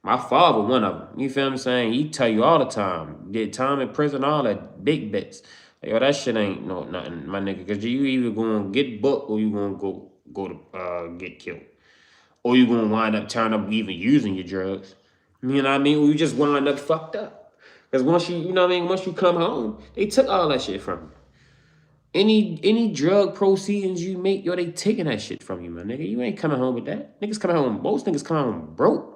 My father, one of them. You feel what I'm saying? He tell you all the time. Did time in prison, all that big bits. Like, yo, that shit ain't nothing, my nigga. Cause you either gonna get booked or you gonna go to get killed. Or you gonna wind up turning up even using your drugs. You know what I mean? Or you just wind up fucked up. Cause once you know what I mean, once you come home, they took all that shit from you. Any drug proceedings you make, yo, they taking that shit from you, my nigga. You ain't coming home with that. Niggas coming home, most niggas come home broke.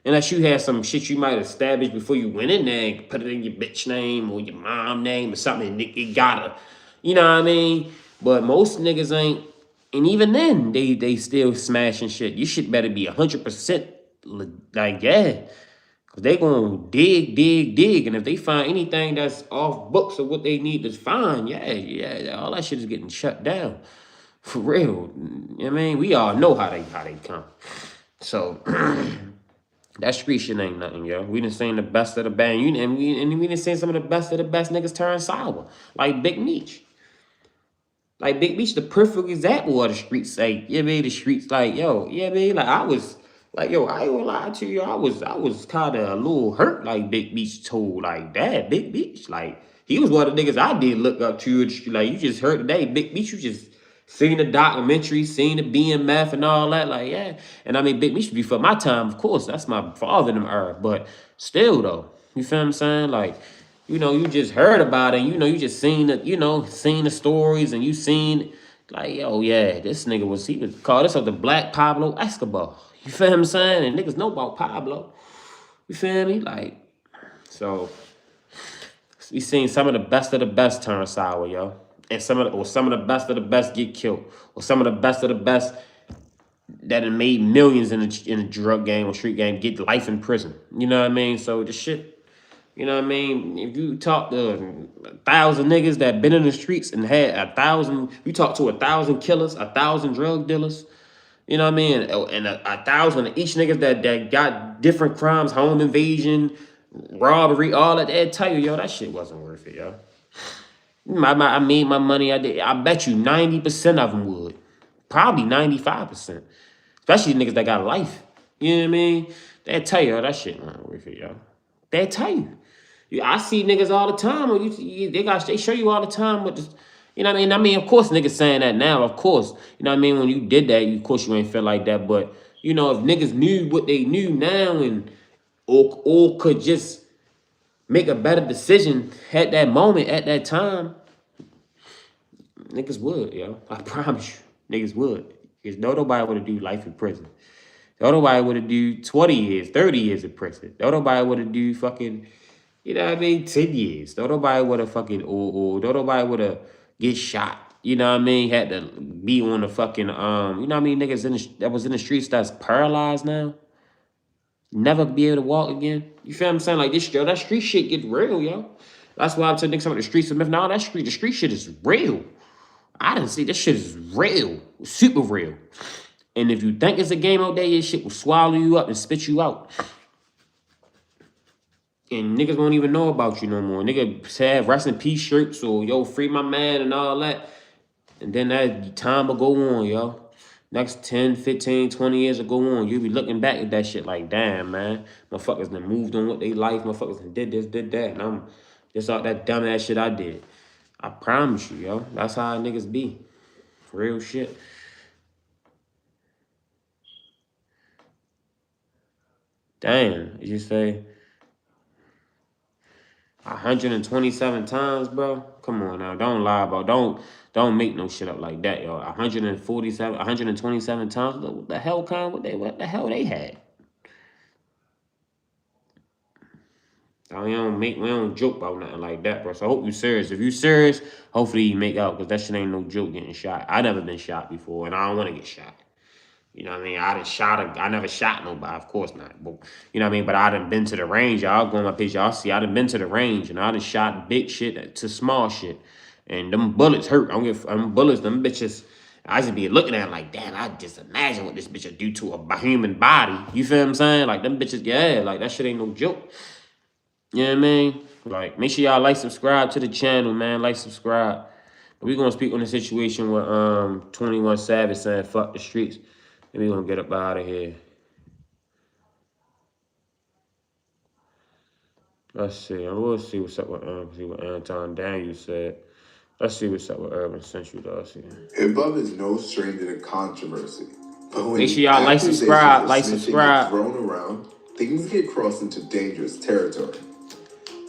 Unless you had some shit you might establish before you went in there and put it in your bitch name or your mom name or something. It gotta, you know what I mean? But most niggas ain't, and even then, they still smashing shit. Your shit better be 100% like, yeah. Cause they gonna dig. And if they find anything that's off books of what they need to find, yeah, all that shit is getting shut down. For real. You know what I mean? We all know how they come. So that street shit ain't nothing, yo. We done seen the best of the bad. And we done seen some of the best niggas turn sour. Like Big Meech. Like Big Meech, the perfect example of the streets. Like, yeah, man, the streets, like, yo, yeah, man, like I was, like, yo, I ain't gonna lie to you, I was kind of a little hurt, like Big Meech told, like, that Big Meech, like, he was one of the niggas I did look up to. Like, you just heard today, Big Meech, you just seen the documentary, seen the BMF and all that, like, yeah. And I mean, Big Meech before my time, of course, that's my father in them era, but still, though, you feel what I'm saying? Like, you know, you just heard about it, you know, you just seen it, you know, seen the stories and you seen, like, yo, yeah, this nigga he was called this the Black Pablo Escobar. You feel what I'm saying? And niggas know about Pablo. You feel me? Like, so we seen some of the best turn sour, yo. And some of the best of the best get killed. Or some of the best that have made millions in the drug game or street game get life in prison. You know what I mean? So the shit. You know what I mean? If you talk to 1,000 niggas that been in the streets and had 1,000, you talk to 1,000 killers, 1,000 drug dealers, you know what I mean? And 1,000 of each niggas that got different crimes, home invasion, robbery, all that, they'll tell you, yo, that shit wasn't worth it, yo. I made my money, I did. I bet you 90% of them would. Probably 95%. Especially niggas that got life. You know what I mean? They'll tell you, oh, that shit wasn't worth it, yo. They'll tell you. I see niggas all the time. They show you all the time what this, you know what I mean? I mean, of course, niggas saying that now, of course. You know what I mean? When you did that, of course you ain't feel like that. But, you know, if niggas knew what they knew now and or could just make a better decision at that moment, at that time, niggas would, yo. I promise you, niggas would. Because nobody would do life in prison. Nobody would do 20 years, 30 years in prison. Nobody would do fucking, you know what I mean, 10 years. Nobody would have fucking, or nobody would have get shot. You know what I mean? Had to be on the fucking, you know what I mean, niggas that was in the streets that's paralyzed now. Never be able to walk again. You feel what I'm saying? Like, this, yo, that street shit get real, yo. That's why I'm telling niggas about the streets of Memphis. Now, the street shit is real. I didn't see this shit is real. Super real. And if you think it's a game out there, this shit will swallow you up and spit you out. And niggas won't even know about you no more. Niggas have rest in peace shirts or yo, free my man and all that. And then that time will go on, yo. Next 10, 15, 20 years will go on. You'll be looking back at that shit like, damn, man. Motherfuckers done moved on with their life. Motherfuckers done did this, did that. And I'm just all that dumb ass shit I did. I promise you, yo. That's how niggas be. Real shit. Damn, you say 127 times, bro? Come on now, don't lie, bro. Don't make no shit up like that, yo. 127 times. What the hell what the hell they had? We don't joke about nothing like that, bro. So I hope you serious. If you serious, hopefully you make out, because that shit ain't no joke getting shot. I never been shot before, and I don't want to get shot. You know what I mean? I never shot nobody, of course not. But you know what I mean? But I done been to the range. Y'all go on my page, y'all see I done been to the range and I done shot big shit to small shit. And them bullets hurt. I don't get them bullets, them bitches. I just be looking at it like, damn, I just imagine what this bitch would do to a human body. You feel what I'm saying? Like them bitches, yeah, like that shit ain't no joke. You know what I mean? Like, make sure y'all like, subscribe to the channel, man. Like, subscribe. But we gonna speak on the situation with 21 Savage saying fuck the streets. And we gonna get up out of here. Let's see. I will see what's up with see what Anton Daniel said. Let's see what's up with Urban Central, though. Hip-hop is no stranger to controversy. But when make sure y'all like, subscribe, get thrown around, things get crossed into dangerous territory.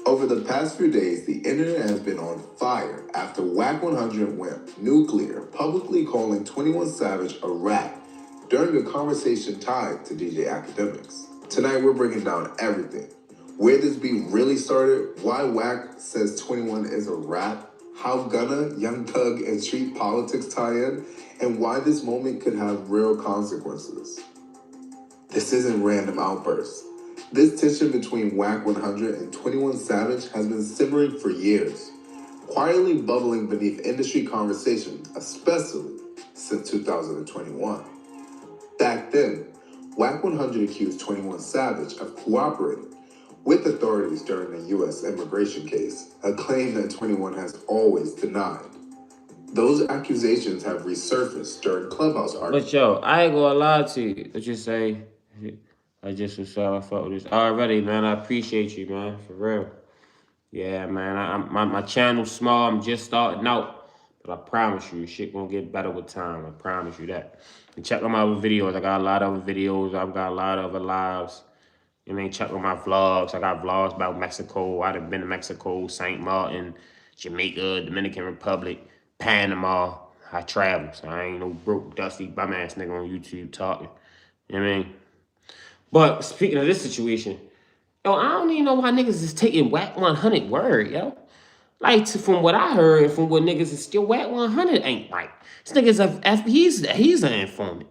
Over the past few days, the internet has been on fire after Wack 100 went nuclear, publicly calling 21 Savage a rat during a conversation tied to DJ Academics. Tonight, we're breaking down everything. Where this beef really started, why Wack says 21 is a rat, how Gunna, Young Thug, and street politics tie in, and why this moment could have real consequences. This isn't random outbursts. This tension between Wack 100 and 21 Savage has been simmering for years, quietly bubbling beneath industry conversations, especially since 2021. Back then, Wack 100 accused 21 Savage of cooperating with authorities during the U.S. immigration case, a claim that 21 has always denied. Those accusations have resurfaced during Clubhouse arguments. But yo, I ain't gonna lie to you. What you say? I just was so I fuck with this already, man. I appreciate you, man, for real. Yeah, man. My channel's small. I'm just starting out, but I promise you, shit gonna get better with time. I promise you that. And check out my other videos. I got a lot of other videos. I've got a lot of other lives. You know what I mean? Check out my vlogs. I got vlogs about Mexico. I've been to Mexico, St. Martin, Jamaica, Dominican Republic, Panama. I travel, so I ain't no broke, dusty, bum-ass nigga on YouTube talking. You know what I mean? But speaking of this situation, yo, I don't even know why niggas is taking Wack 100 word, yo. Like, from what I heard and from what niggas is still, Wack 100 ain't right. This nigga's he's an informant.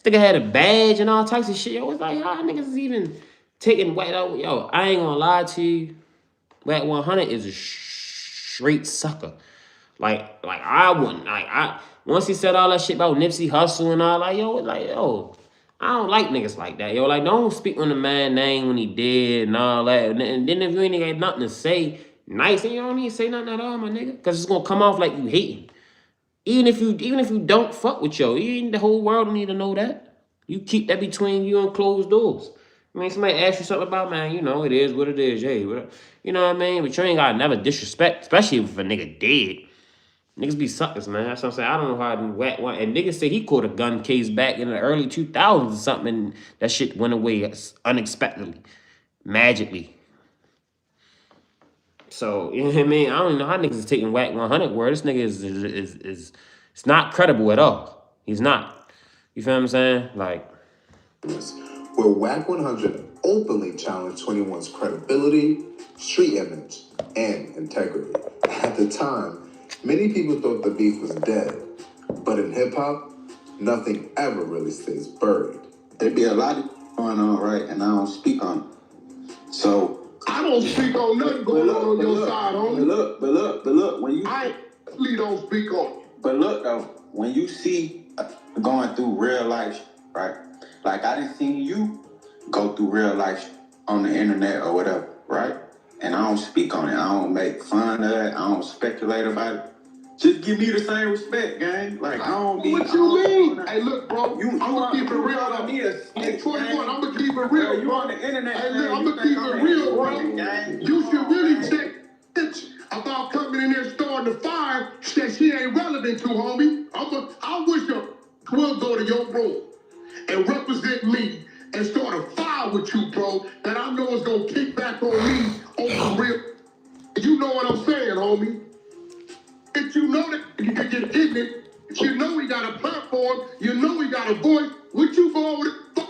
This nigga had a badge and all types of shit. Yo, it's like, how niggas is even taking Wack out? Yo, I ain't gonna lie to you. Wack 100 is a straight sucker. Like I wouldn't. Once he said all that shit about Nipsey Hussle and all, yo, I don't like niggas like that, yo. Like, don't speak on the man's name when he dead and all that. And then if you ain't got nothing to say nice, and you don't need to say nothing at all, my nigga, because it's gonna come off like you hating. Even if you don't fuck with the whole world don't need to know that. You keep that between you and closed doors. I mean, somebody ask you something about, man, you know, it is what it is. Hey, you know what I mean? But you ain't gotta never disrespect, especially if a nigga dead. Niggas be suckers, man. That's what I'm saying. I don't know how to Wack one. And niggas say he caught a gun case back in the early 2000s or something, and that shit went away unexpectedly, magically. So, you know what I mean? I don't know how niggas is taking Wack 100 word. This nigga is it's not credible at all. He's not. You feel what I'm saying? Like, where Wack 100 openly challenged 21's credibility, street image, and integrity. At the time, many people thought the beef was dead, but in hip-hop, nothing ever really stays buried. There be a lot going on, right? And I don't speak on it. So I don't speak on nothing going on your side, homie. But look, when you... I don't speak on it. But look, though, when you see going through real life, right? Like, I didn't see you go through real life on the internet or whatever, right? And I don't speak on it. I don't make fun of it. I don't speculate about it. Just give me the same respect, gang. Like, I don't be... What you mean? Hey, look, bro. I'm going to keep it real. Hey, 21, I'm going to keep it real, you on the internet. Hey, look, I'm going to keep it real, bro. You should really check bitch about coming in there starting the fire that she ain't relevant to, homie. I wish you will go to your room and represent me and start a fire with you, bro, that I know is going to kick back on me over real. You know what I'm saying, homie? If you know that you can get ignorant, you know we got a platform, you know we got a voice, what you go over the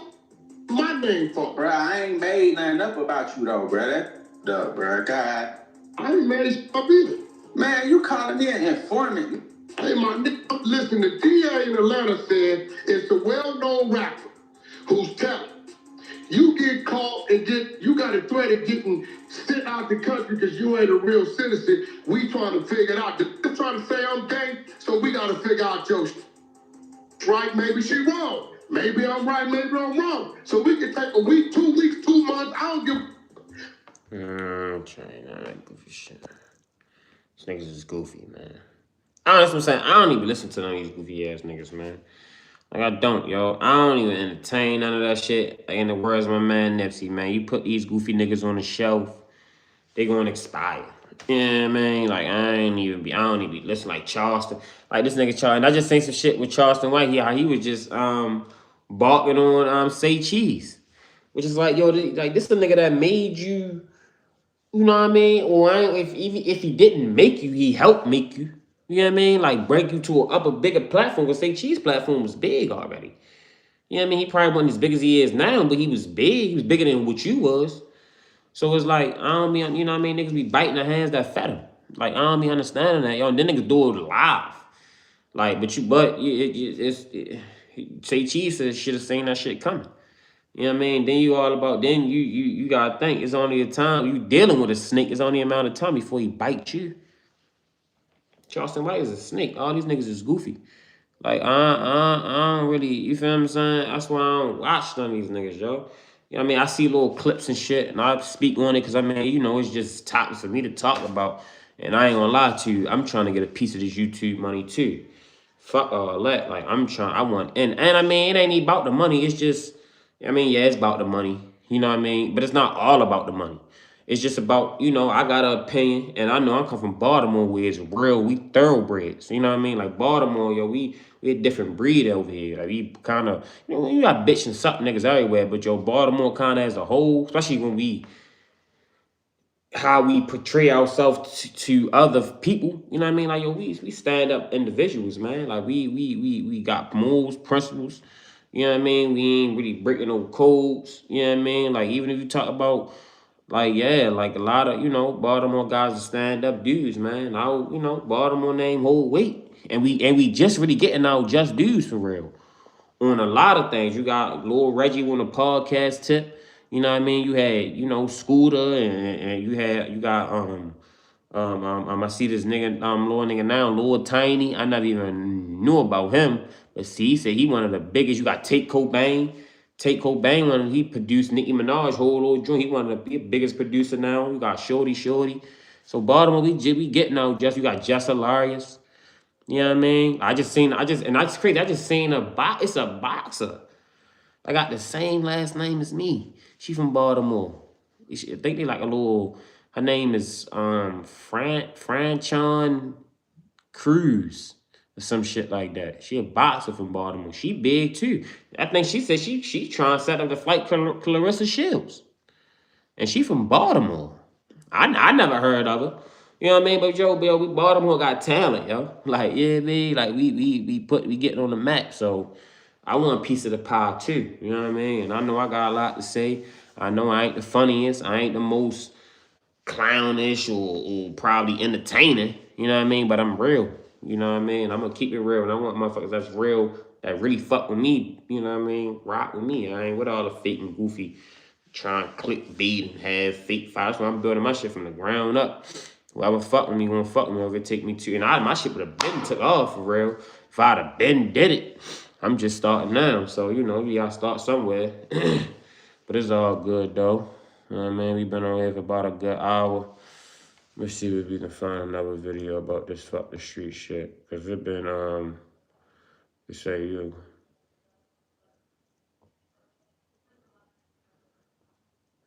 my name for? Bro, I ain't made nothing up about you, though, bro. Bro, God. I ain't made up either. Man, you calling me an informant. Hey, my nigga, listen, the DA in Atlanta said it's a well-known rapper who's telling you get caught and you got a threat of getting sent out the country because you ain't a real citizen. We trying to figure it out. They're trying to say I'm gay, so we got to figure out your right. Maybe she wrong. Maybe I'm right. Maybe I'm wrong. So we can take a week, 2 weeks, 2 months. I don't give. That goofy shit. These niggas is goofy, man. Honestly, I'm saying I don't even listen to none of these goofy ass niggas, man. Like I don't, yo. I don't even entertain none of that shit. Like in the words of my man Nipsey, man. You put these goofy niggas on the shelf, they gonna expire. Yeah, man. Like I don't even be listening like Charleston. Like this nigga Charleston. I just seen some shit with Charleston White. He was just barking on Say Cheese. Which is like, yo, like this the nigga that made you, you know what I mean? Or if he didn't make you, he helped make you. You know what I mean? Like break you to a bigger platform. Because Say Cheese platform was big already. You know what I mean? He probably wasn't as big as he is now, but he was big. He was bigger than what you was. So it's like, I don't be, you know what I mean? Niggas be biting the hands that fed them. Like, I don't be understanding that, yo. And then niggas do it live. Like, Say Cheese said should have seen that shit coming. You know what I mean? Then you gotta think, it's only a time, you dealing with a snake, it's only a amount of time before he bites you. Charleston White is a snake. All these niggas is goofy. Like, I don't really, you feel what I'm saying? That's why I don't watch none of these niggas, yo. You know what I mean? I see little clips and shit, and I speak on it because, I mean, you know, it's just topics for me to talk about. And I ain't gonna lie to you, I'm trying to get a piece of this YouTube money, too. Fuck all that. Like, I want, and I mean, it ain't about the money. It's just, I mean, yeah, it's about the money. You know what I mean? But it's not all about the money. It's just about, you know, I got an opinion, and I know I come from Baltimore where it's real, we thoroughbreds. You know what I mean? Like Baltimore, yo, we a different breed over here. Like we kind of, you know, you got bitch and suck niggas everywhere, but yo, Baltimore kind of as a whole, especially when how we portray ourselves to other people. You know what I mean? Like yo, we stand up individuals, man. Like we got morals, principles. You know what I mean? We ain't really breaking no codes. You know what I mean? Like even if you talk about like, yeah, like a lot of, you know, Baltimore guys are stand-up dudes, man. You know, Baltimore name hold weight. And we just really getting out just dudes for real. On a lot of things. You got Lil Reggie on the podcast tip. You know what I mean? You had, you know, Scooter and you got I see this nigga, little nigga now, Lil Tiny. I never even knew about him. But see, he said he one of the biggest. You got Tate Cobain. Tate Cobain, when he produced Nicki Minaj whole little joint, he one of the biggest producer now. You got Shorty. So Baltimore, we getting out just, you got Jess Hilarious. You know what I mean? And that's crazy. I just seen it's a boxer. I got the same last name as me. She from Baltimore. I think they like a little, her name is Franchon Cruz or some shit like that. She a boxer from Baltimore. She big too. I think she said she trying to set up the fight Clarissa Shields. And she from Baltimore. I never heard of her. You know what I mean? But yo, Bill, we Baltimore got talent, yo. Like, yeah, man, like we getting on the map. So I want a piece of the pie too. You know what I mean? And I know I got a lot to say. I know I ain't the funniest. I ain't the most clownish or probably entertaining. You know what I mean? But I'm real. You know what I mean? I'm gonna keep it real. And I want motherfuckers that's real, that really fuck with me. You know what I mean? Rock with me. I ain't with all the fake and goofy trying to click beat and have fake files. So I'm building my shit from the ground up. Whoever fuck with me gonna fuck with me. Whoever take me to, and my shit would have been took off for real. If I'd have been did it. I'm just starting now. So, you know, you gotta start somewhere. But it's all good though. You know what I mean? We've been on here for about a good hour. Let's see if we can find another video about this fuck the street shit. Cause it been let's say you.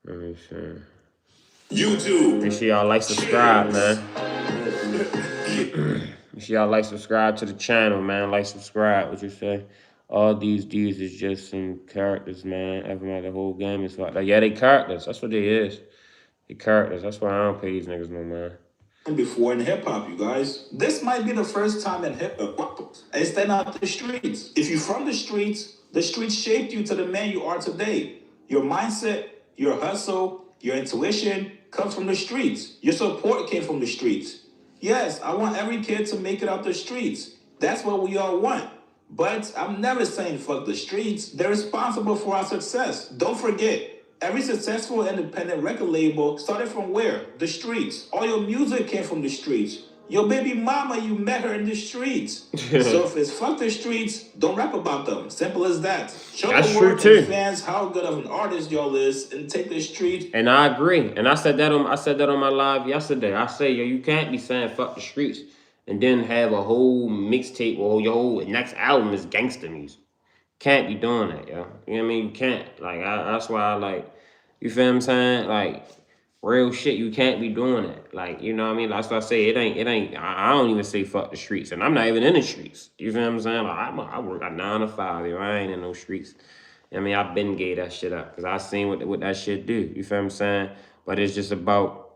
Let me see. YouTube. Make sure y'all like, subscribe, man. Make sure y'all like, subscribe to the channel, man. Like, subscribe. What you say? All these dudes is just some characters, man. Everybody, the whole game is like, yeah, they characters. That's what they is. They characters. That's why I don't pay these niggas no man. Before in hip-hop, you guys. This might be the first time in hip-hop I stand out the streets. If you're from the streets shaped you to the man you are today. Your mindset, your hustle, your intuition comes from the streets. Your support came from the streets. Yes, I want every kid to make it out the streets. That's what we all want. But I'm never saying fuck the streets. They're responsible for our success. Don't forget, every successful independent record label started from where? The streets. All your music came from the streets. Your baby mama, you met her in the streets. So if it's fuck the streets, don't rap about them. Simple as that. Show That's the true world too. and fans how good of an artist y'all is, and take the streets. And I agree. And I said that on my live yesterday. I say, yo, you can't be saying fuck the streets and then have a whole mixtape or your whole next album is gangster music. Can't be doing that, yo. You know what I mean? You can't. Like, that's why I like, you feel what I'm saying? Like, real shit, you can't be doing that. Like, you know what I mean? That's what I say. It ain't, I don't even say fuck the streets. And I'm not even in the streets. You feel what I'm saying? Like, I work at 9 to 5, yo. I ain't in no streets. I mean, I've been gave that shit up because I seen what that shit do. You feel what I'm saying? But it's just about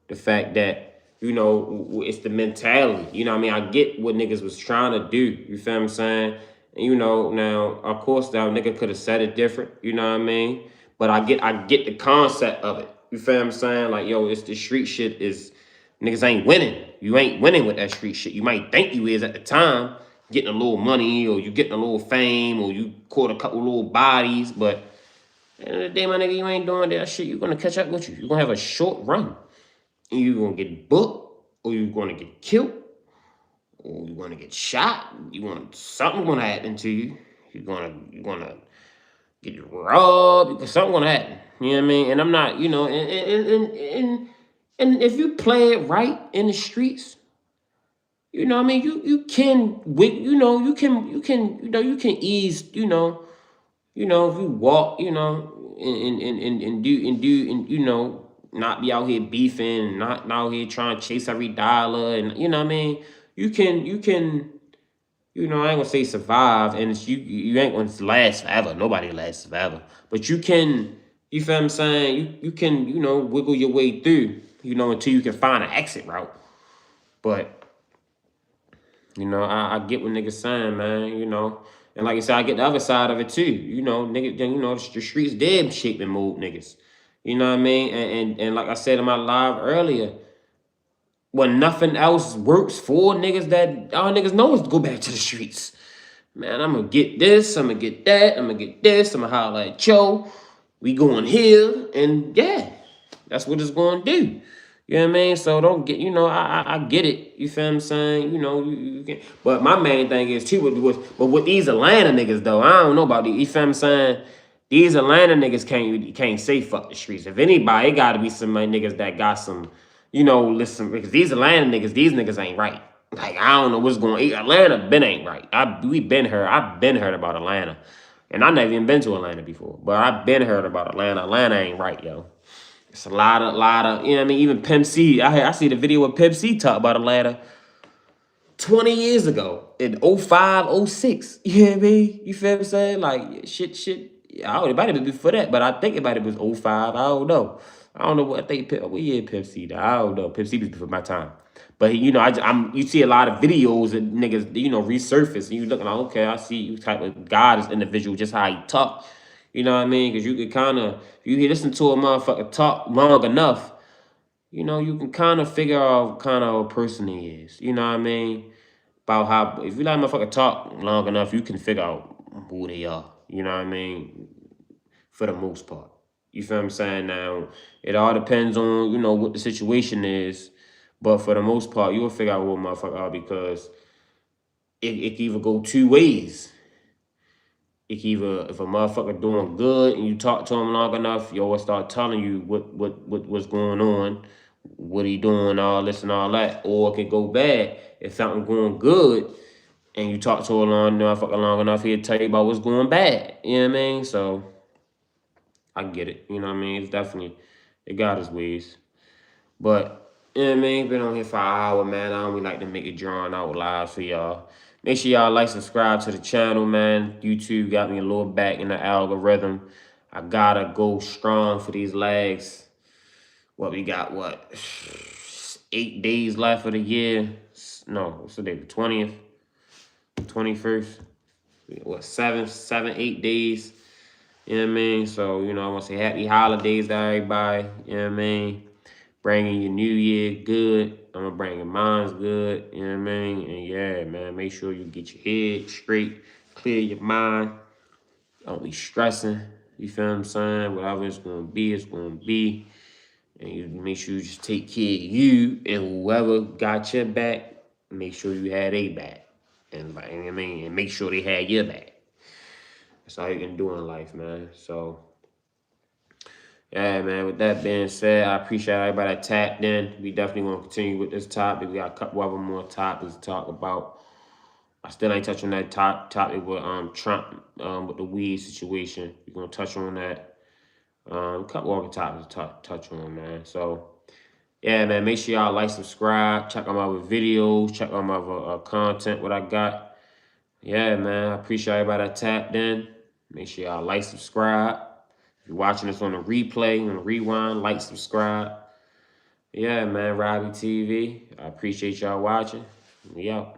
the fact that, you know, it's the mentality. You know what I mean? I get what niggas was trying to do. You feel what I'm saying? And, you know, now, of course, that nigga could have said it different. You know what I mean? But I get the concept of it. You feel what I'm saying? Like, yo, it's the street shit is, niggas ain't winning. You ain't winning with that street shit. You might think you is at the time, getting a little money, or you getting a little fame, or you caught a couple little bodies, but at the end of the day, my nigga, you ain't doing that shit. You're gonna catch up with you. You're gonna have a short run. And you're gonna get booked, or you're gonna get killed, or you're gonna get shot. Something gonna happen to you. You're gonna get robbed, because something gonna happen. You know what I mean? And I'm not, you know, and if you play it right in the streets, you know what I mean, you can ease, if you walk, and you know, not be out here beefing, and not out here trying to chase every dollar, and you know what I mean, you can, I ain't gonna say survive, and you ain't gonna last forever. Nobody lasts forever. But you can, you feel what I'm saying? You can, wiggle your way through, until you can find an exit route. But, I get what niggas saying, man, And like I said, I get the other side of it too. Niggas, the streets did shape and mold niggas. You know what I mean? And like I said in my live earlier, when nothing else works for niggas, that all niggas know is to go back to the streets. Man, I'm gonna get this, I'm gonna get that, I'm gonna get this, I'm gonna holler at Joe. We going here, and yeah, that's what it's gonna do. You know what I mean? So don't get, I get it. You feel what I'm saying? You can. But my main thing is too, but with these Atlanta niggas though, I don't know about these. You feel what I'm saying? These Atlanta niggas can't say fuck the streets. If anybody, it gotta be some niggas that got some, listen, because these Atlanta niggas, these niggas ain't right. Like, I don't know what's going on. Atlanta ain't right. I've been heard about Atlanta. And I never even been to Atlanta before. But I've been heard about Atlanta. Atlanta ain't right, yo. It's a lot of, you know what I mean? Even Pimp C. I see the video with Pimp C talk about Atlanta 20 years ago in 05, 06. You know what I mean? You feel what I'm saying? Like, shit. I don't know, it might have been before that, but I think it might have been 05. I don't know. What I think. What year Pimp C died? I don't know. Pimp C was before my time. But you see a lot of videos that niggas, resurface, and you looking like, okay, I see you type of guy, this individual, just how he talk. You know what I mean? Because you could kind of, if you listen to a motherfucker talk long enough, you can kind of figure out kind of a person he is. You know what I mean? About how, if you let a motherfucker talk long enough, you can figure out who they are. You know what I mean? For the most part. You feel what I'm saying? Now, it all depends on, what the situation is. But for the most part, you'll figure out who a motherfucker are, because it can either go two ways. It can either, if a motherfucker doing good and you talk to him long enough, yo will start telling you what's going on, what he doing, all this and all that. Or it can go bad. If something going good and you talk to a motherfucker long enough, he'll tell you about what's going bad. You know what I mean? So I get it. You know what I mean? It's definitely, it got his ways. But, you know what I mean? Been on here for an hour, man. I don't like to make it drawn out live for y'all. Make sure y'all like, subscribe to the channel, man. YouTube got me a little back in the algorithm. I gotta go strong for these legs. We got, 8 days left of the year? No, what's the day? The 20th? 21st? 8 days? You know what I mean? So, I want to say happy holidays to everybody. You know what I mean? Bringing your new year good. I'm gonna bring your mind's good, you know what I mean? And yeah, man, make sure you get your head straight, clear your mind. Don't be stressing, you feel what I'm saying? Whatever it's gonna be, it's gonna be. And you make sure you just take care of you, and whoever got your back, make sure you had their back. And like, I mean, and make sure they had your back. That's all you can do in life, man. So, yeah, man, with that being said, I appreciate everybody that tapped in. We definitely want to continue with this topic. We got a couple other more topics to talk about. I still ain't touching that topic with Trump with the weed situation. We're going to touch on that. A couple other topics to touch on, man. So, yeah, man, make sure y'all like, subscribe, check out my other videos, check out my other content, what I got. Yeah, man, I appreciate everybody that tapped in. Make sure y'all like, subscribe. If you're watching this on the replay, on the rewind, like, subscribe. Yeah, man, Robbie TV. I appreciate y'all watching. We out.